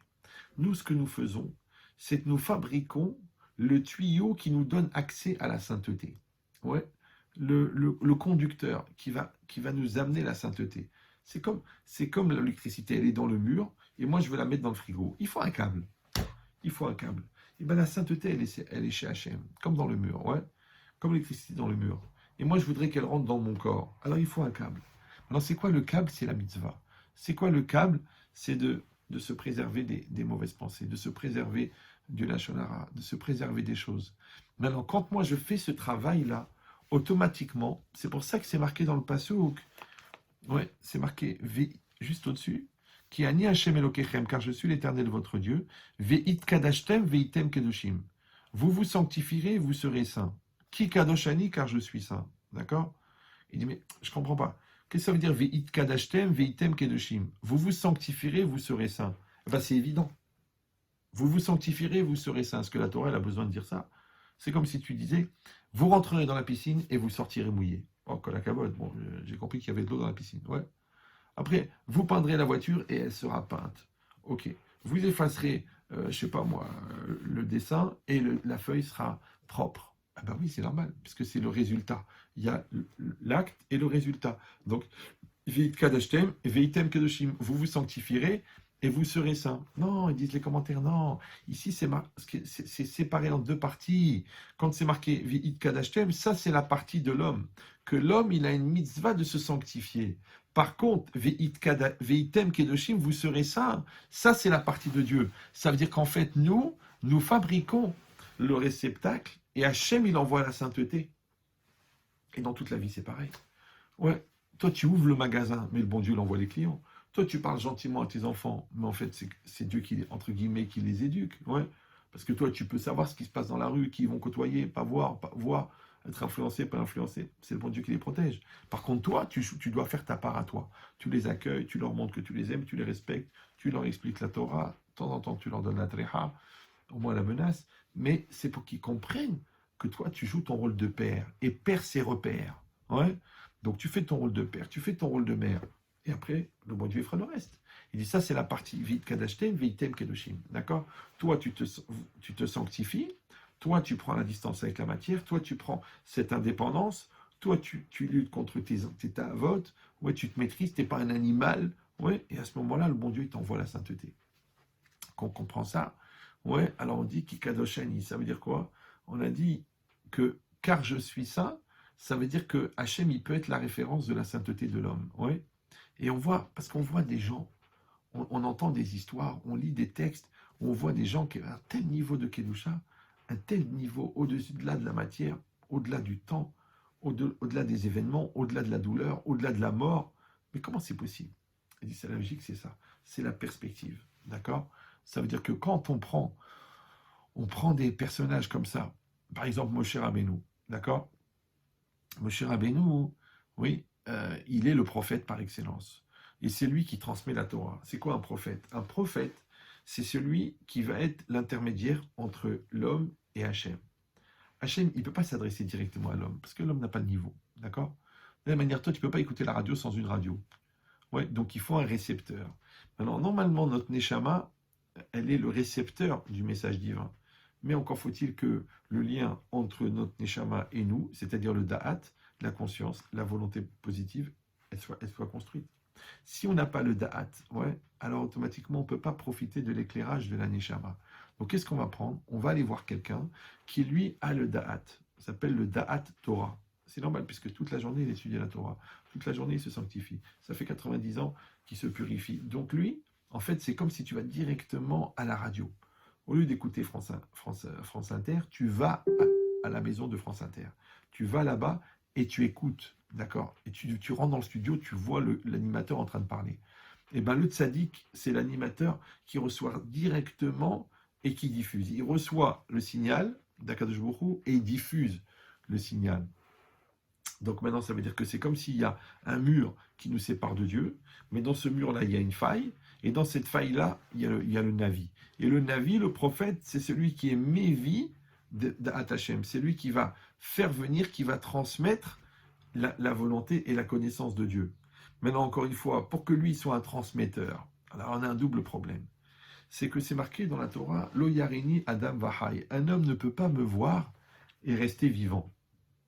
Nous, ce que nous faisons, c'est que nous fabriquons le tuyau qui nous donne accès à la sainteté. Ouais. Le conducteur qui va nous amener la sainteté. C'est comme l'électricité, elle est dans le mur, et moi je veux la mettre dans le frigo. Il faut un câble. Et bien la sainteté, elle est chez Hachem, comme dans le mur, ouais. Comme l'électricité dans le mur. Et moi je voudrais qu'elle rentre dans mon corps. Alors il faut un câble. Alors c'est quoi le câble? C'est la mitzvah. C'est quoi le câble? C'est de se préserver des mauvaises pensées, de se préserver du Lachon Hara, de se préserver des choses. Maintenant, quand moi je fais ce travail-là, automatiquement, c'est pour ça que c'est marqué dans le Passouk, ouais, c'est marqué juste au-dessus, qui ani Hashem Elokechem, car je suis l'Éternel votre Dieu, veit kadashtem veitem kedoshim. Vous vous sanctifierez, vous serez saints. Ki kadoshani, car je suis saint. D'accord? Il dit, mais je comprends pas. Qu'est-ce que ça veut dire veit kadashtem veitem kedoshim? Vous vous sanctifierez, vous serez saints. Ben, c'est évident. Vous vous sanctifierez, vous serez saints. Est-ce que la Torah elle a besoin de dire ça? C'est comme si tu disais, vous rentrerez dans la piscine et vous sortirez mouillé. Oh, que la cabote. Bon, j'ai compris qu'il y avait de l'eau dans la piscine. Ouais. Après, vous peindrez la voiture et elle sera peinte. Ok. Vous effacerez, je sais pas moi, le dessin et la feuille sera propre. Ah ben oui, c'est normal, puisque c'est le résultat. Il y a l'acte et le résultat. Donc, veit kadashtem, veitem kedoshim. Vous vous sanctifierez et vous serez saints. Non, ils disent les commentaires, non. Ici, c'est séparé en deux parties. Quand c'est marqué veit kadashtem, ça c'est la partie de l'homme. Que l'homme, il a une mitzvah de se sanctifier. Par contre, veitem kedoshim, vous serez saints. Ça, c'est la partie de Dieu. Ça veut dire qu'en fait, nous fabriquons le réceptacle et Hachem, il envoie la sainteté. Et dans toute la vie, c'est pareil. Ouais, toi, tu ouvres le magasin, mais le bon Dieu, il envoie les clients. Toi, tu parles gentiment à tes enfants, mais en fait, c'est Dieu qui, entre guillemets, qui les éduque. Ouais. Parce que toi, tu peux savoir ce qui se passe dans la rue, qui ils vont côtoyer, pas voir, être influencé, pas influencé. C'est le bon Dieu qui les protège. Par contre, toi, tu dois faire ta part à toi. Tu les accueilles, tu leur montres que tu les aimes, tu les respectes, tu leur expliques la Torah. De temps en temps, tu leur donnes la tréha, au moins la menace. Mais c'est pour qu'ils comprennent que toi, tu joues ton rôle de père. Et père, c'est repère. Ouais. Donc, tu fais ton rôle de père, tu fais ton rôle de mère. Et après, le bon Dieu fera le reste. Il dit, ça, c'est la partie veit kadashtem, veitem kedoshim. D'accord? Toi, tu te sanctifies. Toi, tu prends la distance avec la matière. Toi, tu prends cette indépendance. Toi, tu luttes contre tes votes. Ouais, tu te maîtrises. Tu n'es pas un animal. Ouais, et à ce moment-là, le bon Dieu, il t'envoie la sainteté. Qu'on comprend ça. Ouais, alors on dit kikadoshani. Ça veut dire quoi? On a dit que car je suis saint, ça veut dire que Hachem, il peut être la référence de la sainteté de l'homme. Ouais. Et on voit, parce qu'on voit des gens, on entend des histoires, on lit des textes, on voit des gens qui ont un tel niveau de Kedusha, un tel niveau au-delà de la matière, au-delà du temps, au-delà des événements, au-delà de la douleur, au-delà de la mort. Mais comment c'est possible? Il dit, c'est la logique, c'est ça. C'est la perspective. D'accord? Ça veut dire que quand on prend des personnages comme ça, par exemple Moshe Rabbeinu, d'accord? Moshe Rabbeinu, oui, il est le prophète par excellence. Et c'est lui qui transmet la Torah. C'est quoi un prophète? Un prophète, c'est celui qui va être l'intermédiaire entre l'homme et Hachem. Hachem, il ne peut pas s'adresser directement à l'homme, parce que l'homme n'a pas de niveau. D'accord? De la même manière, toi, tu ne peux pas écouter la radio sans une radio. Ouais, donc il faut un récepteur. Alors, normalement, notre Neshama, elle est le récepteur du message divin. Mais encore faut-il que le lien entre notre Neshama et nous, c'est-à-dire le Da'at, la conscience, la volonté positive, elle soit construite. Si on n'a pas le Da'at, ouais, alors automatiquement on ne peut pas profiter de l'éclairage de la Neshama. Donc qu'est-ce qu'on va prendre? On va aller voir quelqu'un qui lui a le Da'at. Ça s'appelle le Da'at Torah. C'est normal puisque toute la journée il étudie la Torah. Toute la journée il se sanctifie. Ça fait 90 ans qu'il se purifie. Donc lui, en fait, c'est comme si tu vas directement à la radio. Au lieu d'écouter France Inter, tu vas à la maison de France Inter. Tu vas là-bas et tu écoutes, d'accord? Et tu rentres dans le studio, tu vois l'animateur en train de parler. Et bien le tzaddik, c'est l'animateur qui reçoit directement et qui diffuse. Il reçoit le signal d'Akadosh Baruch Hu et il diffuse le signal. Donc maintenant, ça veut dire que c'est comme s'il y a un mur qui nous sépare de Dieu, mais dans ce mur-là, il y a une faille, et dans cette faille-là, il y a le Navi. Et le Navi, le prophète, c'est celui qui est Mévi d'Atachem. C'est lui qui va faire venir, qui va transmettre la volonté et la connaissance de Dieu. Maintenant, encore une fois, pour que lui soit un transmetteur, alors on a un double problème. C'est que c'est marqué dans la Torah, Lo yarini Adam Vahai. Un homme ne peut pas me voir et rester vivant.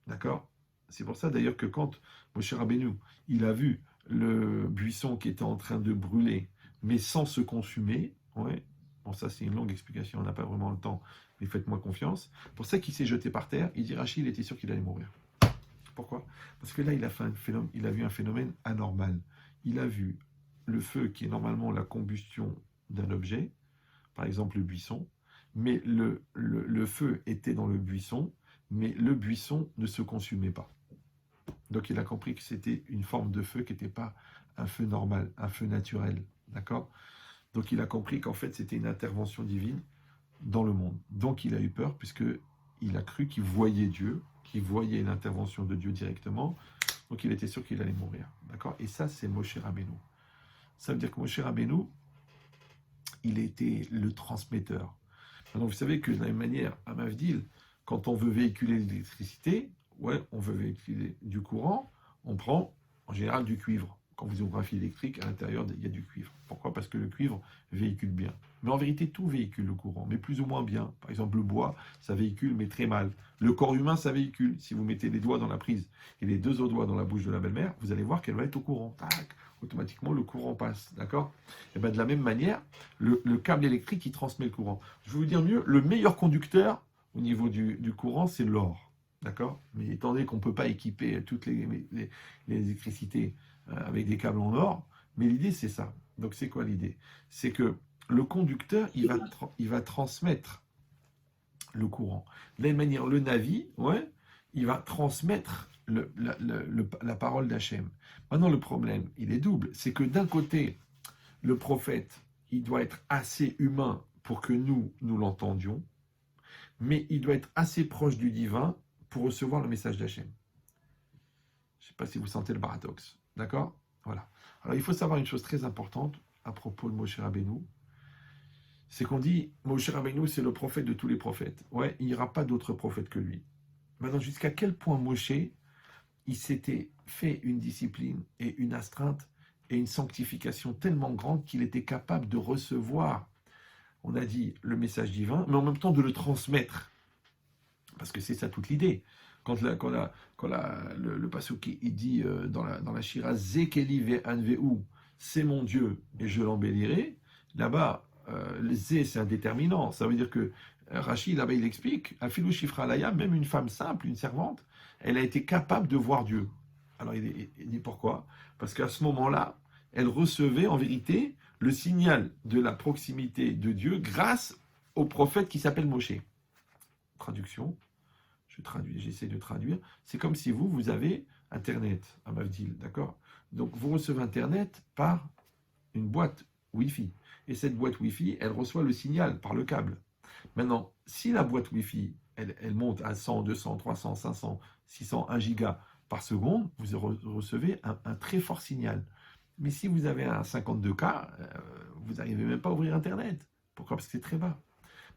D'accord? C'est pour ça d'ailleurs que quand Moshe Rabbeinu, il a vu le buisson qui était en train de brûler, mais sans se consumer, ouais, bon ça c'est une longue explication, on n'a pas vraiment le temps, mais faites-moi confiance. Pour ça qu'il s'est jeté par terre, il dit Rachid, il était sûr qu'il allait mourir. Pourquoi? Parce que là il a vu un phénomène anormal. Il a vu le feu qui est normalement la combustion d'un objet, par exemple le buisson, mais le feu était dans le buisson, mais le buisson ne se consumait pas. Donc il a compris que c'était une forme de feu qui n'était pas un feu normal, un feu naturel. D'accord? Donc il a compris qu'en fait c'était une intervention divine dans le monde. Donc il a eu peur puisqu'il a cru qu'il voyait Dieu, qu'il voyait l'intervention de Dieu directement. Donc il était sûr qu'il allait mourir. D'accord? Et ça c'est Moshe Rabbeinu. Ça veut dire que Moshe Rabbeinu, il était le transmetteur. Donc vous savez que de la même manière, à Mavdil, quand on veut véhiculer l'électricité, ouais, on veut véhiculer du courant, on prend en général du cuivre. Quand vous ouvrez un fil électrique, à l'intérieur, il y a du cuivre. Pourquoi? Parce que le cuivre véhicule bien. Mais en vérité, tout véhicule le courant, mais plus ou moins bien. Par exemple, le bois, ça véhicule, mais très mal. Le corps humain, ça véhicule. Si vous mettez les doigts dans la prise et les deux autres doigts dans la bouche de la belle-mère, vous allez voir qu'elle va être au courant. Tac, automatiquement, le courant passe. D'accord? Et bien de la même manière, le câble électrique, il transmet le courant. Je vais vous dire mieux, le meilleur conducteur au niveau du courant, c'est l'or. D'accord? Mais étant donné qu'on ne peut pas équiper toutes les électricités avec des câbles en or, mais l'idée c'est ça. Donc c'est quoi l'idée? C'est que le conducteur, il va transmettre le courant. De la même manière, le Navi, ouais, il va transmettre la parole d'Hachem. Maintenant, le problème, il est double. C'est que d'un côté, le prophète, il doit être assez humain pour que nous l'entendions, mais il doit être assez proche du divin pour recevoir le message d'Hachem. Je ne sais pas si vous sentez le paradoxe. D'accord? Voilà. Alors, il faut savoir une chose très importante à propos de Moshe Rabbeinu. C'est qu'on dit, Moshe Rabbeinu, c'est le prophète de tous les prophètes. Ouais, il n'y aura pas d'autre prophète que lui. Maintenant, jusqu'à quel point Moshe, il s'était fait une discipline et une astreinte et une sanctification tellement grande qu'il était capable de recevoir, on a dit, le message divin, mais en même temps de le transmettre. Parce que c'est ça toute l'idée. Quand le pasuk il dit dans la Shira Zekeli ve'anve'u, c'est mon Dieu et je l'embellirai, là-bas, le Zé c'est un déterminant. Ça veut dire que Rachid, là-bas, il explique, Afilou Shifra Laya, même une femme simple, une servante, elle a été capable de voir Dieu. Alors il dit pourquoi? Parce qu'à ce moment-là, elle recevait en vérité le signal de la proximité de Dieu grâce au prophète qui s'appelle Moshe. Traduction. J'essaie de traduire. C'est comme si vous avez Internet à Mavdil, d'accord? Donc vous recevez Internet par une boîte Wi-Fi. Et cette boîte Wi-Fi, elle reçoit le signal par le câble. Maintenant, si la boîte Wi-Fi, elle monte à 100, 200, 300, 500, 600, 1 giga par seconde, vous recevez un très fort signal. Mais si vous avez un 52K, vous n'arrivez même pas à ouvrir Internet. Pourquoi? Parce que c'est très bas.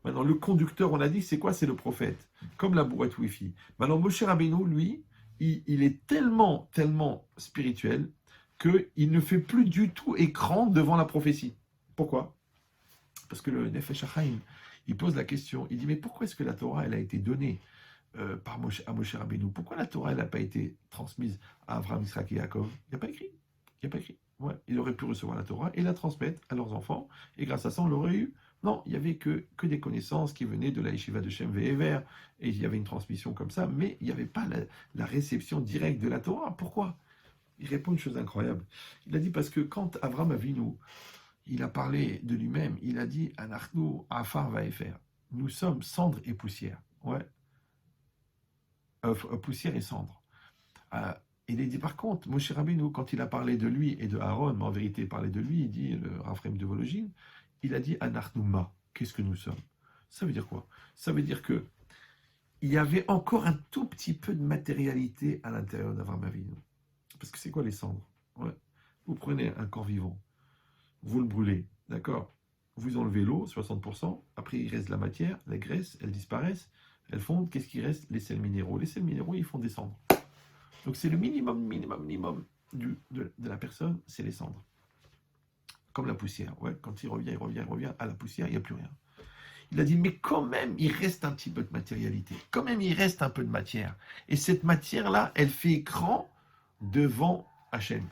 Maintenant, le conducteur, on a dit, c'est quoi? C'est le prophète, comme la boîte Wi-Fi. Maintenant, Moshe Rabbeinu, lui, il est tellement spirituel qu'il ne fait plus du tout écran devant la prophétie. Pourquoi? Parce que le Nefesh HaChaim, il pose la question, il dit, mais pourquoi est-ce que la Torah, elle a été donnée à Moshe Rabbeinu? Pourquoi la Torah, elle n'a pas été transmise à Abraham, Isaac et Yaakov? Il n'y a pas écrit. Il n'y a pas écrit. Ouais. Il aurait pu recevoir la Torah et la transmettre à leurs enfants, et grâce à ça, on l'aurait eu. Non, il n'y avait que des connaissances qui venaient de la Yeshiva de Shem Ve'ever, et il y avait une transmission comme ça, mais il n'y avait pas la réception directe de la Torah. Pourquoi? Il répond une chose incroyable. Il a dit parce que quand Avraham Avinu, il a parlé de lui-même, il a dit « Anachnu afar va'efer » nous sommes cendre et poussière. Ouais. Poussière et cendre. Il a dit par contre, Moshe Rabbeinu, quand il a parlé de lui et de Aaron, mais en vérité il parlait de lui, il dit, le Raphaël de Vologine, il a dit Anarnouma, qu'est-ce que nous sommes? Ça veut dire quoi? Ça veut dire que il y avait encore un tout petit peu de matérialité à l'intérieur d'Avraham Avinu. Parce que c'est quoi les cendres? Ouais. Vous prenez un corps vivant, vous le brûlez, d'accord? Vous enlevez l'eau, 60%, après il reste la matière, la graisse, elles disparaissent, elles fondent, qu'est-ce qui reste? Les sels minéraux. Les sels minéraux, ils font des cendres. Donc c'est le minimum de la personne, c'est les cendres. Comme la poussière. Ouais, quand il revient à la poussière, il n'y a plus rien. Il a dit, mais quand même, il reste un petit peu de matérialité. Quand même, il reste un peu de matière. Et cette matière-là, elle fait écran devant Hachem,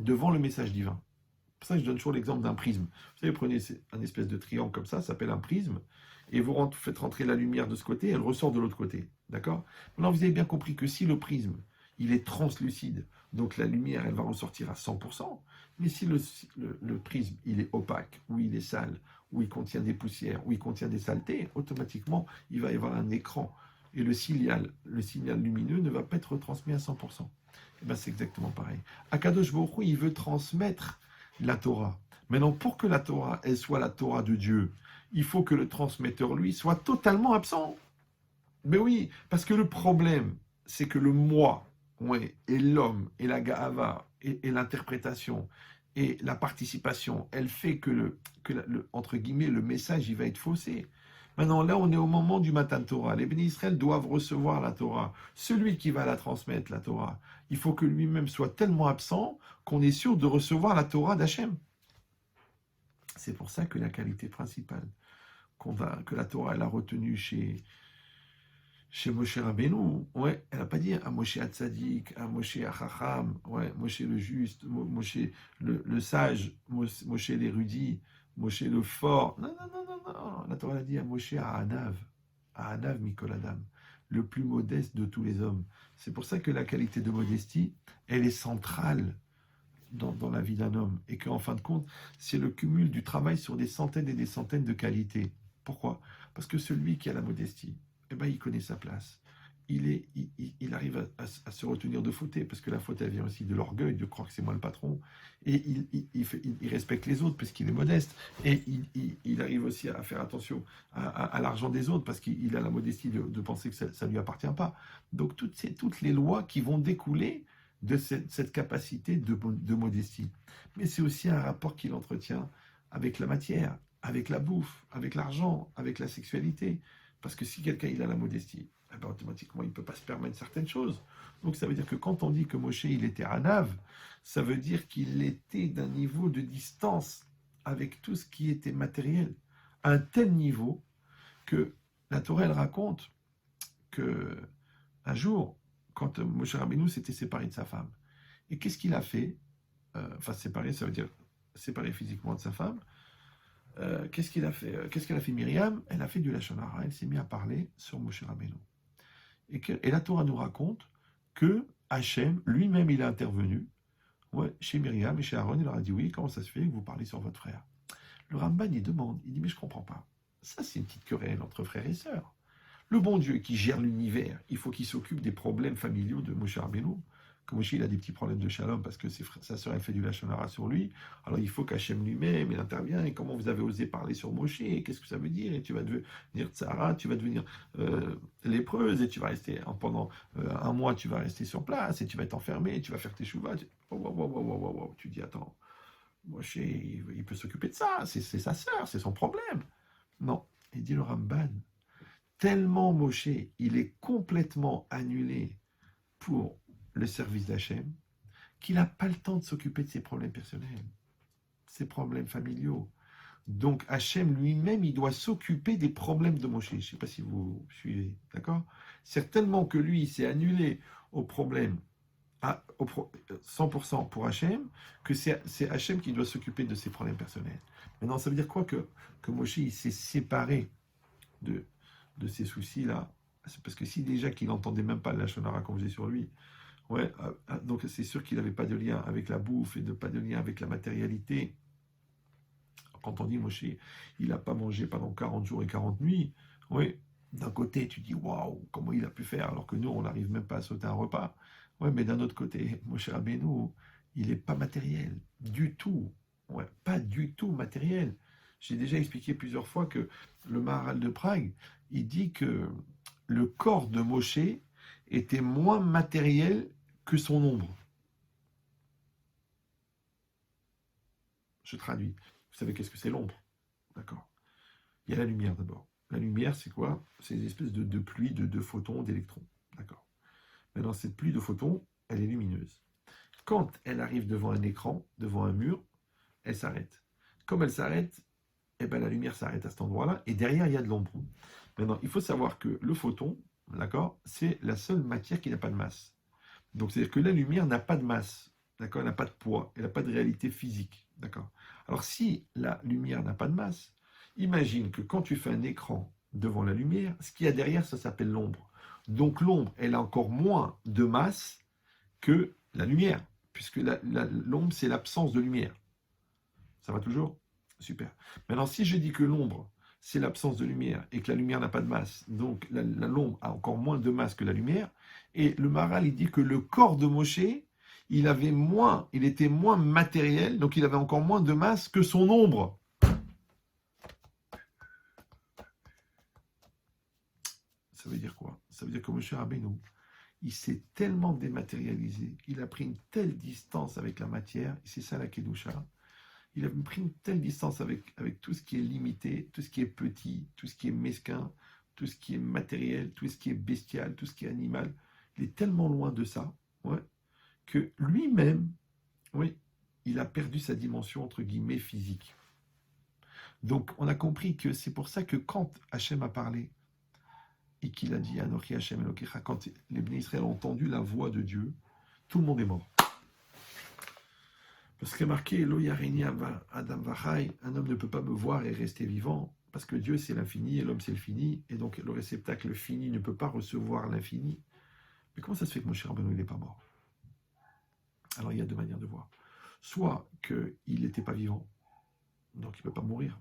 devant le message divin. C'est pour ça que je donne toujours l'exemple d'un prisme. Vous savez, prenez un espèce de triangle comme ça s'appelle un prisme, et vous faites rentrer la lumière de ce côté, elle ressort de l'autre côté. D'accord? Maintenant, vous avez bien compris que si le prisme, il est translucide, Donc la lumière, elle va ressortir à 100%. Mais si le prisme, il est opaque, ou il est sale, ou il contient des poussières, ou il contient des saletés, automatiquement, il va y avoir un écran. Et le signal lumineux ne va pas être retransmis à 100%. Et bien c'est exactement pareil. Akadosh Baruch Hu, il veut transmettre la Torah. Maintenant, pour que la Torah, elle soit la Torah de Dieu, il faut que le transmetteur, lui, soit totalement absent. Mais oui, parce que le problème, c'est que le moi, ouais, et l'homme, et la Gahava, et l'interprétation, et la participation, elle fait entre guillemets, le message, il va être faussé. Maintenant, là, on est au moment du Matan Torah. Les bénis Israël doivent recevoir la Torah. Celui qui va la transmettre, la Torah, il faut que lui-même soit tellement absent qu'on est sûr de recevoir la Torah d'Hachem. C'est pour ça que la qualité principale que la Torah elle a retenue chez Moshe Rabbeinu, ouais, elle n'a pas dit un Moshe Hatzadik, un Moshe Achacham, ouais, Moshe le juste, Moshe le sage, Moshe l'érudit, Moshe le fort. Non, non, non, non, non. La Torah a dit un Moshe à Anav Mikol Adam, le plus modeste de tous les hommes. C'est pour ça que la qualité de modestie, elle est centrale dans la vie d'un homme. Et qu'en fin de compte, c'est le cumul du travail sur des centaines et des centaines de qualités. Pourquoi? Parce que celui qui a la modestie, eh ben, il connaît sa place. Il arrive à se retenir de fauter, parce que la faute, elle vient aussi de l'orgueil, de croire que c'est moi le patron. Et il respecte les autres, parce qu'il est modeste. Et il arrive aussi à faire attention à l'argent des autres, parce qu'il a la modestie de penser que ça ne lui appartient pas. Donc, toutes les lois qui vont découler de cette capacité de modestie. Mais c'est aussi un rapport qu'il entretient avec la matière, avec la bouffe, avec l'argent, avec la sexualité. Parce que si quelqu'un il a la modestie, eh ben, automatiquement il ne peut pas se permettre certaines choses. Donc ça veut dire que quand on dit que Moshe il était Anav, ça veut dire qu'il était d'un niveau de distance avec tout ce qui était matériel, à un tel niveau que la Torah elle raconte que un jour, quand Moshe Rabbeinu s'était séparé de sa femme, et qu'est-ce qu'il a fait? Enfin séparé, ça veut dire séparé physiquement de sa femme. Qu'est-ce qu'elle a fait Myriam? Elle a fait du Lachon Hara, elle s'est mise à parler sur Moshe Rabbeinu. Et la Torah nous raconte que Hachem, lui-même, il est intervenu chez Myriam et chez Aaron, il leur a dit, oui, comment ça se fait que vous parlez sur votre frère? Le Ramban, il demande, il dit, mais je ne comprends pas. Ça, c'est une petite querelle entre frères et sœurs. Le bon Dieu qui gère l'univers, il faut qu'il s'occupe des problèmes familiaux de Moshe Rabbeinu. Que Moshe, il a des petits problèmes de shalom parce que sa sœur, elle fait du lachon hara sur lui. Alors il faut qu'Hachem lui-même, il intervienne. Et comment vous avez osé parler sur Moshe? Qu'est-ce que ça veut dire? Et tu vas devenir tsara, tu vas devenir lépreuse, et tu vas rester, pendant un mois, tu vas rester sur place, et tu vas être enfermé, tu vas faire tes chouvas. Tu dis, attends, Moshe, il peut s'occuper de ça, c'est sa sœur, c'est son problème. Non, il dit le Ramban, tellement Moshe, il est complètement annulé pour le service d'Hachem, qu'il n'a pas le temps de s'occuper de ses problèmes personnels, ses problèmes familiaux. Donc Hachem lui-même, il doit s'occuper des problèmes de Moshe. Je ne sais pas si vous suivez, d'accord? C'est tellement que lui, il s'est annulé au problème 100% pour Hachem, que c'est Hachem qui doit s'occuper de ses problèmes personnels. Maintenant, ça veut dire quoi que Moshe, il s'est séparé de ces soucis-là? C'est parce que si déjà qu'il n'entendait même pas le lachon hara qu'on faisait sur lui, ouais, donc c'est sûr qu'il n'avait pas de lien avec la bouffe et pas de lien avec la matérialité. Quand on dit Moshe, il n'a pas mangé pendant 40 jours et 40 nuits, oui, d'un côté tu dis waouh, comment il a pu faire alors que nous on n'arrive même pas à sauter un repas. Ouais, mais d'un autre côté, Moshe Rabbeinu, il n'est pas matériel du tout. Ouais, pas du tout matériel. J'ai déjà expliqué plusieurs fois que le Maharal de Prague, il dit que le corps de Moshe était moins matériel que son ombre. Je traduis. Vous savez qu'est-ce que c'est l'ombre? D'accord. Il y a la lumière d'abord. La lumière, c'est quoi? C'est une espèce de pluie de photons, d'électrons. D'accord. Maintenant, cette pluie de photons, elle est lumineuse. Quand elle arrive devant un écran, devant un mur, elle s'arrête. Comme elle s'arrête, eh ben, la lumière s'arrête à cet endroit-là, et derrière, il y a de l'ombre. Maintenant, il faut savoir que le photon, d'accord, c'est la seule matière qui n'a pas de masse. Donc, c'est-à-dire que la lumière n'a pas de masse, d'accord, elle n'a pas de poids, elle n'a pas de réalité physique, d'accord. Alors, si la lumière n'a pas de masse, imagine que quand tu fais un écran devant la lumière, ce qu'il y a derrière, ça s'appelle l'ombre. Donc, l'ombre, elle a encore moins de masse que la lumière, puisque l'ombre, c'est l'absence de lumière. Ça va toujours? Super. Maintenant, si je dis que l'ombre, c'est l'absence de lumière, et que la lumière n'a pas de masse, donc l'ombre a encore moins de masse que la lumière, et le Maharal, il dit que le corps de Moshe, il était moins matériel, donc il avait encore moins de masse que son ombre. Ça veut dire quoi? Ça veut dire que Moshe Rabbeinu, il s'est tellement dématérialisé, il a pris une telle distance avec la matière, et c'est ça la Kedusha. Il a pris une telle distance avec tout ce qui est limité, tout ce qui est petit, tout ce qui est mesquin, tout ce qui est matériel, tout ce qui est bestial, tout ce qui est animal. Il est tellement loin de ça, ouais, que lui-même, oui, il a perdu sa dimension, entre guillemets, physique. Donc, on a compris que c'est pour ça que quand Hachem a parlé, et qu'il a dit Anochi Hachem Elokecha, quand les Bnei Israël ont entendu la voix de Dieu, tout le monde est mort. Parce qu'il y a marqué Lo yarini Adam Vachai, un homme ne peut pas me voir et rester vivant, parce que Dieu c'est l'infini et l'homme c'est le fini, et donc le réceptacle fini ne peut pas recevoir l'infini. Mais comment ça se fait que Moshe Rabbeinu n'est pas mort? Alors il y a deux manières de voir. Soit qu'il n'était pas vivant, donc il ne peut pas mourir,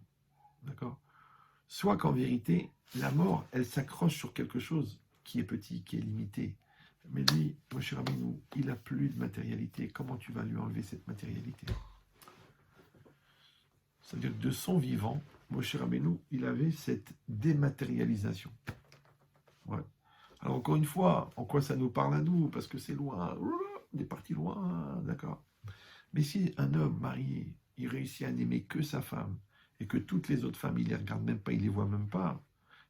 d'accord? Soit qu'en vérité, la mort, elle s'accroche sur quelque chose qui est petit, qui est limité. Mais lui, Moshe Rabbeinu, il n'a plus de matérialité. Comment tu vas lui enlever cette matérialité? C'est-à-dire que de son vivant, Moshe Rabbeinu, il avait cette dématérialisation. Ouais. Alors encore une fois, en quoi ça nous parle à nous? Parce que c'est loin, on est parti loin, d'accord? Mais si un homme marié, il réussit à n'aimer que sa femme, et que toutes les autres femmes, il les regarde même pas, il les voit même pas,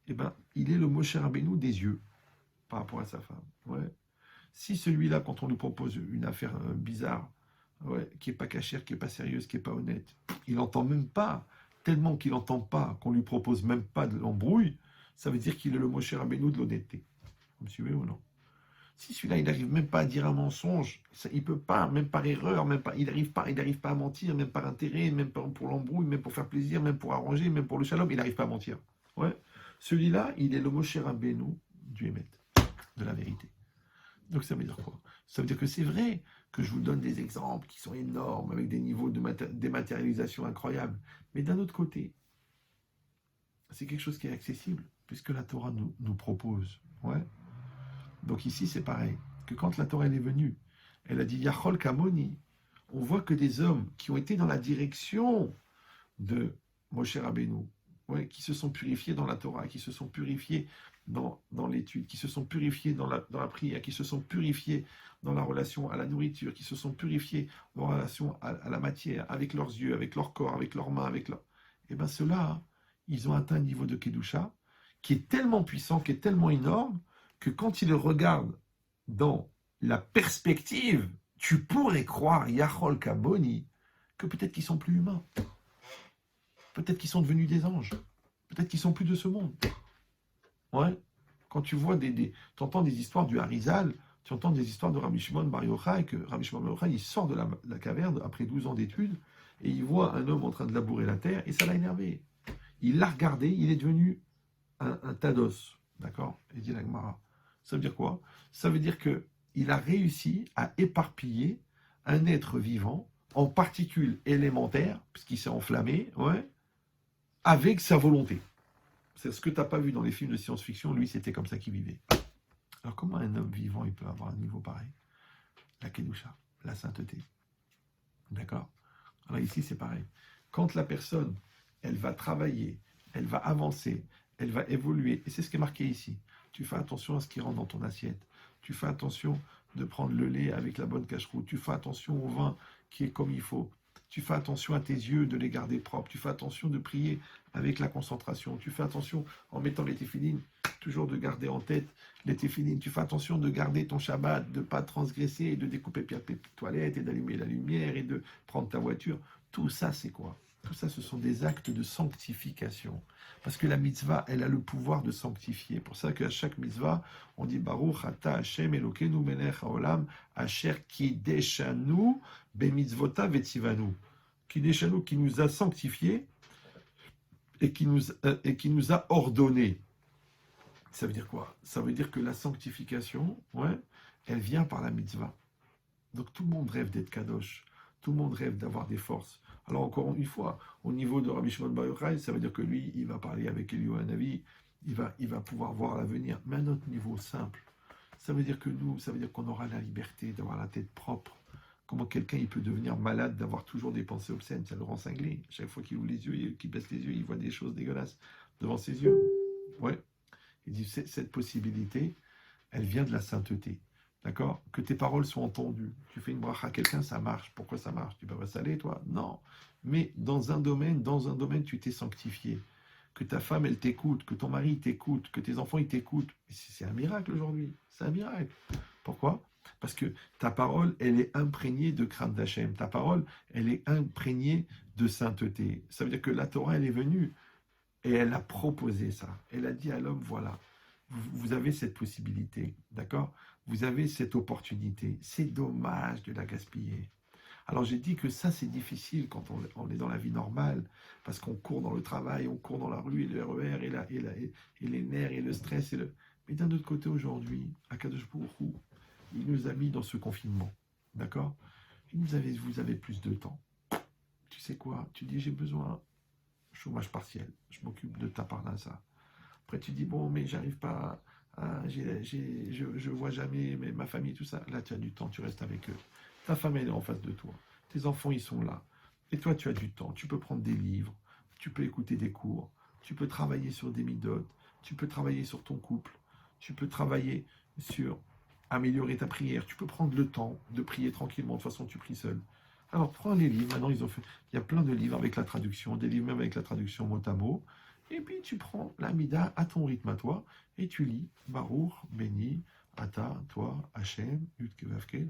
eh ben, il est le Moshe Rabbeinu des yeux, par rapport à sa femme. Ouais. Si celui-là, quand on nous propose une affaire bizarre, ouais, qui n'est pas cachère, qui n'est pas sérieuse, qui n'est pas honnête, il n'entend même pas, tellement qu'il n'entend pas, qu'on lui propose même pas de l'embrouille, ça veut dire qu'il est le Moshe Rabbeinu de l'honnêteté. Vous me suivez ou non? Si celui-là, il n'arrive même pas à dire un mensonge, ça, il ne peut pas, même par erreur, même pas, il n'arrive pas à mentir, même par intérêt, même pour l'embrouille, même pour faire plaisir, même pour arranger, même pour le shalom, il n'arrive pas à mentir. Ouais. Celui-là, il est le Moshe Rabbeinu du Emet, de la vérité. Donc ça veut dire quoi? Ça veut dire que c'est vrai que je vous donne des exemples qui sont énormes, avec des niveaux de dématérialisation incroyables. Mais d'un autre côté, c'est quelque chose qui est accessible, puisque la Torah nous propose. Ouais. Donc ici, c'est pareil. Que quand la Torah elle est venue, elle a dit Yachol Kamoni, on voit que des hommes qui ont été dans la direction de Moshe Rabbeinu, ouais, qui se sont purifiés dans la Torah, qui se sont purifiés dans l'étude, qui se sont purifiés dans la prière, qui se sont purifiés dans la relation à la nourriture, qui se sont purifiés dans la relation à la matière, avec leurs yeux, avec leur corps, avec leurs mains, avec leur... Eh bien ceux-là, ils ont atteint un niveau de Kedusha qui est tellement puissant, qui est tellement énorme, que quand ils le regardent dans la perspective, tu pourrais croire, Yachol Kaboni, que peut-être qu'ils sont plus humains. Peut-être qu'ils sont devenus des anges. Peut-être qu'ils sont plus de ce monde. Ouais. Quand tu vois tu entends des histoires du Harizal, tu entends des histoires de Rabbi Shimon Bar Yochai, que Rabbi Shimon Bar Yochai, il sort de la caverne après 12 ans d'études, et il voit un homme en train de labourer la terre, et ça l'a énervé. Il l'a regardé, il est devenu un tas d'os. D'accord? Et dit la Gemara. Ça veut dire quoi? Ça veut dire qu'il a réussi à éparpiller un être vivant en particules élémentaires, puisqu'il s'est enflammé, ouais, avec sa volonté. C'est ce que tu n'as pas vu dans les films de science-fiction, lui c'était comme ça qu'il vivait. Alors comment un homme vivant il peut avoir un niveau pareil? La Kedusha, la sainteté. D'accord? Alors ici c'est pareil. Quand la personne, elle va travailler, elle va avancer, elle va évoluer, et c'est ce qui est marqué ici. Tu fais attention à ce qui rentre dans ton assiette. Tu fais attention de prendre le lait avec la bonne cache-route. Tu fais attention au vin qui est comme il faut. Tu fais attention à tes yeux de les garder propres. Tu fais attention de prier avec la concentration. Tu fais attention en mettant les téphilines, toujours de garder en tête les téphilines. Tu fais attention de garder ton Shabbat, de ne pas transgresser et de découper tes toilettes et d'allumer la lumière et de prendre ta voiture. Tout ça, c'est quoi? Tout ça, ce sont des actes de sanctification. Parce que la mitzvah, elle a le pouvoir de sanctifier. Pour ça qu'à chaque mitzvah, on dit Baruch ata Hashem Elokeinu melech haolam asher kideshanu bemitzvota vetzivanu. Kideshanu, qui nous a sanctifiés et qui nous a ordonné. Ça veut dire quoi? Ça veut dire que la sanctification, ouais, elle vient par la mitzvah. Donc tout le monde rêve d'être kadosh. Tout le monde rêve d'avoir des forces. Alors encore une fois, au niveau de Rabbi Shimon Bar Yochai, ça veut dire que lui, il va parler avec Eliyahu Hanavi, il va pouvoir voir l'avenir. Mais à notre niveau simple, ça veut dire que nous, ça veut dire qu'on aura la liberté d'avoir la tête propre. Comment quelqu'un il peut devenir malade d'avoir toujours des pensées obscènes? Ça le rend cinglé. Chaque fois qu'il ouvre les yeux, qu'il baisse les yeux, il voit des choses dégueulasses devant ses yeux. Ouais. Il dit, cette possibilité, elle vient de la sainteté. D'accord? Que tes paroles soient entendues. Tu fais une bracha à quelqu'un, ça marche. Pourquoi ça marche? Tu peux pas saler, toi? Non. Mais dans un domaine, tu t'es sanctifié. Que ta femme, elle t'écoute, que ton mari t'écoute, que tes enfants, ils t'écoutent. C'est un miracle aujourd'hui. C'est un miracle. Pourquoi? Parce que ta parole, elle est imprégnée de crainte d'Hachem. Ta parole, elle est imprégnée de sainteté. Ça veut dire que la Torah, elle est venue et elle a proposé ça. Elle a dit à l'homme, voilà, vous avez cette possibilité, d'accord? Vous avez cette opportunité. C'est dommage de la gaspiller. Alors j'ai dit que ça, c'est difficile quand on est dans la vie normale, parce qu'on court dans le travail, on court dans la rue, et le RER, et les nerfs, et le stress. Mais d'un autre côté, aujourd'hui, Akadosh Baruch Hu, il nous a mis dans ce confinement, d'accord? Vous avez plus de temps. Tu sais quoi? Tu dis, j'ai besoin chômage partiel, je m'occupe de ta parnassa. Après, tu dis, bon, mais j'arrive pas je vois jamais ma famille, tout ça. Là, tu as du temps, tu restes avec eux. Ta femme, elle est en face de toi. Tes enfants, ils sont là. Et toi, tu as du temps. Tu peux prendre des livres, tu peux écouter des cours, tu peux travailler sur des midotes, tu peux travailler sur ton couple, tu peux travailler sur améliorer ta prière. Tu peux prendre le temps de prier tranquillement. De toute façon, tu pries seul. Alors, prends les livres. Maintenant, il y a plein de livres avec la traduction, des livres même avec la traduction mot à mot. Et puis, tu prends l'Amida à ton rythme à toi, et tu lis Baruch, béni, Ata, toi, Hachem, Yudke Vavke,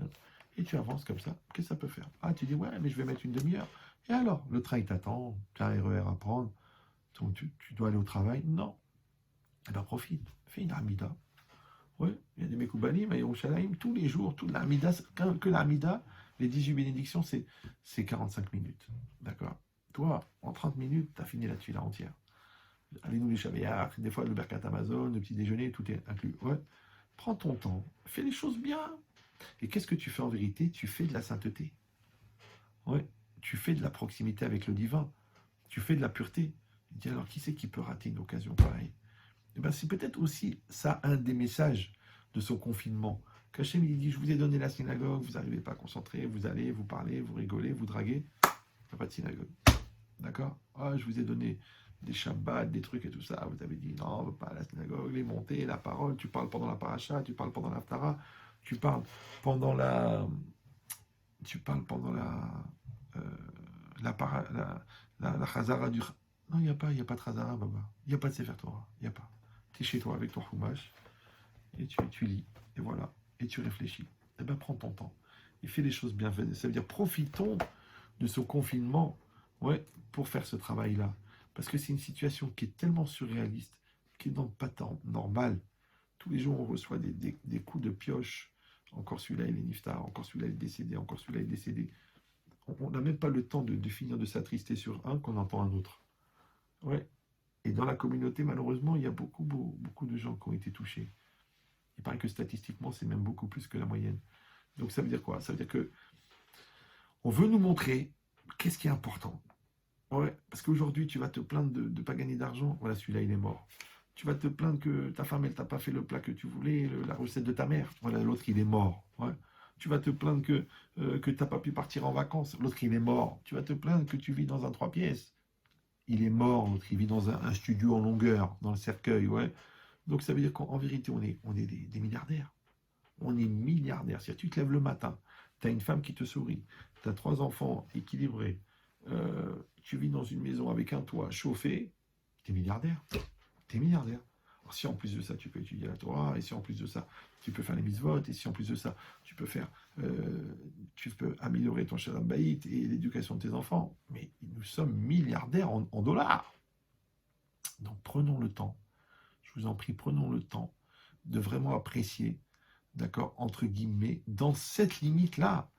et tu avances comme ça. Qu'est-ce que ça peut faire? Ah, tu dis, ouais, mais je vais mettre une demi-heure. Et alors, le train, il t'attend, tu as un RER à prendre, tu dois aller au travail? Non. Eh bien, profite, fais une Amida. Oui, il y a des Mekoubalim à Yerushalayim, tous les jours, toute l'Amida, que l'Amida, les 18 bénédictions, c'est 45 minutes. D'accord? Toi, en 30 minutes, tu as fini la tuile entière. Allez-nous les Chavéards, des fois le Berkat Amazon, le petit déjeuner, tout est inclus. Ouais. Prends ton temps, fais les choses bien. Et qu'est-ce que tu fais en vérité? Tu fais de la sainteté. Ouais. Tu fais de la proximité avec le divin. Tu fais de la pureté. Il dit alors, qui c'est qui peut rater une occasion pareille? Eh ben, c'est peut-être aussi ça un des messages de ce confinement. Qu'Hachem il dit, je vous ai donné la synagogue, vous n'arrivez pas à concentrer, vous allez, vous parlez, vous rigolez, vous draguez. Il n'y a pas de synagogue. D'accord? Ah, je vous ai donné des Shabbats, des trucs et tout ça. Vous avez dit, non, on ne veut pas à la synagogue, les montées, la parole. Tu parles pendant la paracha, tu parles pendant l'Aftara, tu parles pendant la... Tu parles pendant euh, la Chazara du... Non, il n'y a pas de Chazara, Baba. Il n'y a pas de Sefer Torah. Il n'y a pas. Tu es chez toi avec ton Chumash, et tu lis, et voilà, et tu réfléchis. Eh bien, prends ton temps, et fais les choses bien faites. Ça veut dire, profitons de ce confinement, ouais, pour faire ce travail-là. Parce que c'est une situation qui est tellement surréaliste, qui est donc pas tant normale. Tous les jours, on reçoit des coups de pioche. Encore celui-là, il est niftar, encore celui-là, il est décédé, encore celui-là, il est décédé. On n'a même pas le temps de finir de s'attrister sur un qu'on entend un autre. Ouais. Et dans la communauté, malheureusement, il y a beaucoup de gens qui ont été touchés. Il paraît que statistiquement, c'est même beaucoup plus que la moyenne. Donc ça veut dire quoi? Ça veut dire que on veut nous montrer qu'est-ce qui est important. Ouais, parce qu'aujourd'hui, tu vas te plaindre de ne pas gagner d'argent. Voilà, celui-là, il est mort. Tu vas te plaindre que ta femme, elle t'a pas fait le plat que tu voulais, la recette de ta mère. Voilà, l'autre, il est mort. Ouais. Tu vas te plaindre que tu n'as pas pu partir en vacances. L'autre, il est mort. Tu vas te plaindre que tu vis dans un 3 pièces. Il est mort, l'autre, il vit dans un studio en longueur, dans le cercueil. Ouais. Donc, ça veut dire qu'en vérité, on est des milliardaires. On est milliardaires. C'est-à-dire, tu te lèves le matin, tu as une femme qui te sourit, tu as 3 enfants équilibrés, tu vis dans une maison avec un toit chauffé, tu es milliardaire. Tu es milliardaire. Alors, si en plus de ça, tu peux étudier la Torah, et si en plus de ça, tu peux faire les mitzvot, et si en plus de ça, tu peux améliorer ton shalom bayit et l'éducation de tes enfants, mais nous sommes milliardaires en dollars. Donc prenons le temps, je vous en prie, prenons le temps de vraiment apprécier, d'accord, entre guillemets, dans cette limite-là.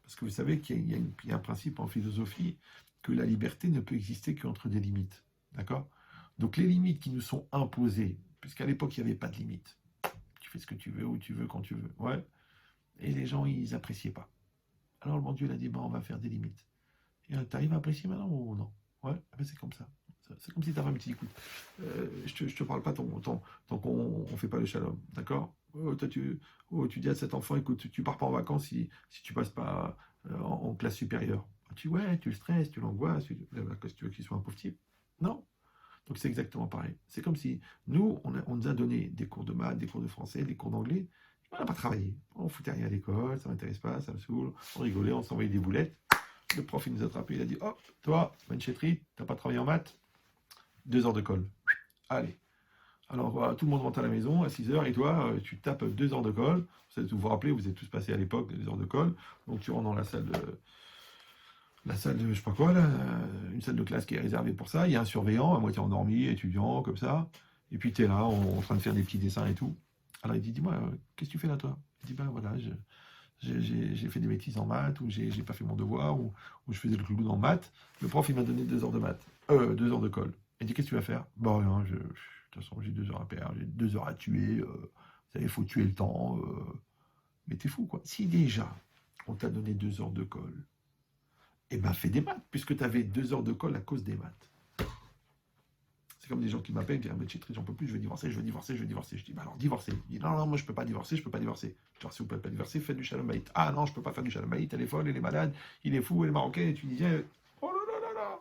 Parce que vous savez qu'il y a un principe en philosophie que la liberté ne peut exister qu'entre des limites. D'accord? Donc les limites qui nous sont imposées, puisqu'à l'époque, il n'y avait pas de limites. Tu fais ce que tu veux, où tu veux, quand tu veux. Ouais. Et les gens, ils n'appréciaient pas. Alors le bon Dieu, il a dit, on va faire des limites. Et tu arrives à apprécier maintenant ou non? Ouais, ben c'est comme ça. C'est comme si ta femme te dit, écoute, je te parle pas tant qu'on ne fait pas le shalom, d'accord? Tu dis à cet enfant, écoute, tu pars pas en vacances si tu passes pas en classe supérieure. Ouais, tu le stresses, tu l'angoisses, tu veux qu'il soit un pauvre type. Non. Donc c'est exactement pareil. C'est comme si nous, on nous a donné des cours de maths, des cours de français, des cours d'anglais. On n'a pas travaillé. On foutait rien à l'école, ça m'intéresse pas, ça me saoule. On rigolait, on s'envoyait des boulettes. Le prof, il nous a attrapés, il a dit, hop, toi, Benchetri, t'as pas travaillé en maths, 2 heures de colle. Allez. Alors, voilà, tout le monde rentre à la maison à 6 heures et toi, tu tapes 2 heures de colle. Vous vous rappelez, vous êtes tous passés à l'époque des 2 heures de colle. Donc, tu rentres dans la salle de, je sais pas quoi, là, une salle de classe qui est réservée pour ça. Il y a un surveillant, à moitié endormi, étudiant, comme ça. Et puis, tu es là, en train de faire des petits dessins et tout. Alors, il dit, dis-moi, qu'est-ce que tu fais là, toi? Il dit, ben voilà, j'ai fait des bêtises en maths, ou j'ai pas fait mon devoir, ou je faisais le clown en maths. Le prof, il m'a donné 2 heures de maths, 2 heures de colle. Il dit, qu'est-ce que tu vas faire? Bon, rien, de toute façon, j'ai 2 heures à perdre, j'ai 2 heures à tuer, vous savez, il faut tuer le temps. Mais t'es fou, quoi. Si déjà, on t'a donné 2 heures de colle, eh ben fais des maths, puisque tu avais 2 heures de colle à cause des maths. C'est comme des gens qui m'appellent, qui disent, Chétri, j'en peux plus, je veux divorcer, je veux divorcer, je veux divorcer. Je dis, bah alors divorcer. Il dit, non, non, moi je peux pas divorcer, je peux pas divorcer. Je dis, alors si vous pouvez pas divorcer, faites du shalom bayit. Ah non, je peux pas faire du shalom bayit, elle est folle, elle est malade, il est fou, elle est marocain, et tu disais, oh là là là là.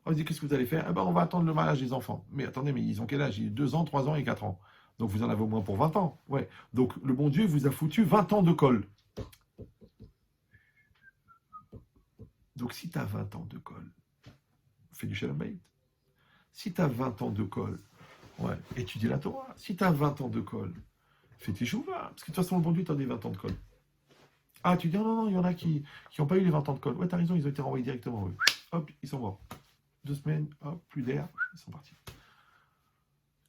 On dit, qu'est-ce que vous allez faire? Eh ben on va attendre le mariage des enfants. Mais attendez, mais ils ont quel âge? Ils ont 2 ans, 3 ans et 4 ans. Donc vous en avez au moins pour 20 ans. Ouais. Donc le bon Dieu vous a foutu 20 ans de colle. Donc si tu as 20 ans de colle, fais du shalom bayit. Si tu as 20 ans de colle, ouais, étudie la Torah. Si tu as 20 ans de colle, fais tes chouvas. Parce que de toute façon, le bon Dieu t'en des 20 ans de colle. Ah, tu dis, non, non, non, il y en a qui n'ont pas eu les 20 ans de colle. Ouais, t'as raison, ils ont été renvoyés directement. Oui. Hop, ils sont morts. 2 semaines, hop, plus d'air, ils sont partis.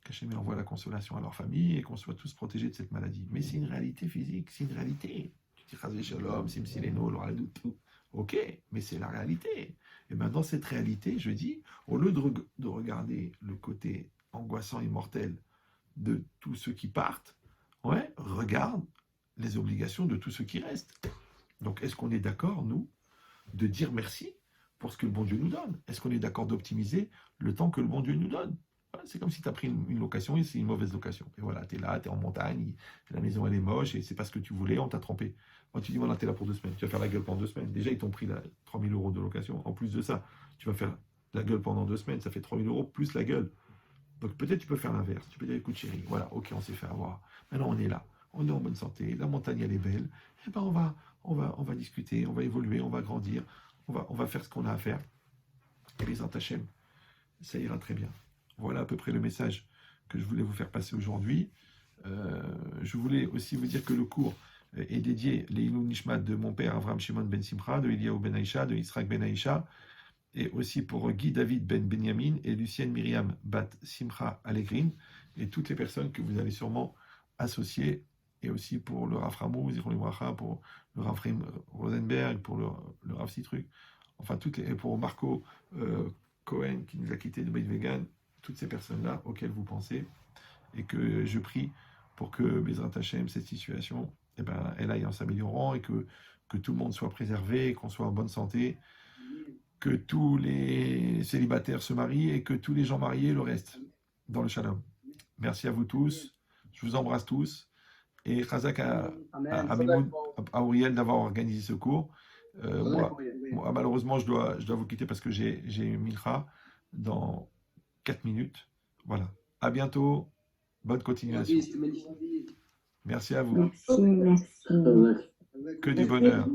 Qu'Hachem envoie la consolation à leur famille et qu'on soit tous protégés de cette maladie. Mais c'est une réalité physique, c'est une réalité. Tu dis, Chazé Shalom, Simsileno, tout. Ok, mais c'est la réalité. Et maintenant, cette réalité, je dis, au lieu de regarder le côté angoissant et mortel de tous ceux qui partent, ouais, regarde les obligations de tous ceux qui restent. Donc, est-ce qu'on est d'accord, nous, de dire merci pour ce que le bon Dieu nous donne? Est-ce qu'on est d'accord d'optimiser le temps que le bon Dieu nous donne? C'est comme si tu as pris une location et c'est une mauvaise location. Et voilà, tu es là, tu es en montagne, la maison elle est moche et c'est pas ce que tu voulais, on t'a trompé. Quand tu dis, voilà, tu es là pour 2 semaines, tu vas faire la gueule pendant 2 semaines. Déjà, ils t'ont pris 3 000 euros de location. En plus de ça, tu vas faire la gueule pendant 2 semaines, ça fait 3 000 euros plus la gueule. Donc peut-être tu peux faire l'inverse. Tu peux dire, écoute chérie, voilà, ok, on s'est fait avoir. Maintenant, on est là, on est en bonne santé, la montagne elle est belle. Et ben on va discuter, on va évoluer, on va grandir, on va faire ce qu'on a à faire. Et les Hachem, ça ira très bien. Voilà à peu près le message que je voulais vous faire passer aujourd'hui. Je voulais aussi vous dire que le cours est dédié l'Ilou Nishmat de mon père Avraham Shimon Ben Simcha, de Eliyahu Ben Aïcha, de Yitzhak Ben Aïcha, et aussi pour Guy David Ben Benyamin et Lucienne Myriam Bat Simcha Allegrin, et toutes les personnes que vous allez sûrement associer, et aussi pour le Rav Ramou, pour le Rav Rosenberg, pour le Rav Citruc, enfin et pour Marco Cohen qui nous a quittés de Beit Vegan, toutes ces personnes-là auxquelles vous pensez, et que je prie pour que Bezrat Hashem, cette situation, eh ben, elle aille en s'améliorant, et que tout le monde soit préservé, qu'on soit en bonne santé, que tous les célibataires se marient, et que tous les gens mariés le restent dans le shalom. Merci à vous tous, je vous embrasse tous, et Chazak à Auriel d'avoir organisé ce cours. Moi, malheureusement, je dois vous quitter parce que j'ai une milcha dans 4 minutes. Voilà. À bientôt. Bonne continuation. Merci à vous. Merci. Que du bonheur.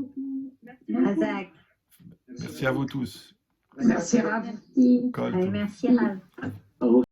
Razak. Merci à vous tous. Merci Rav. Merci Rav.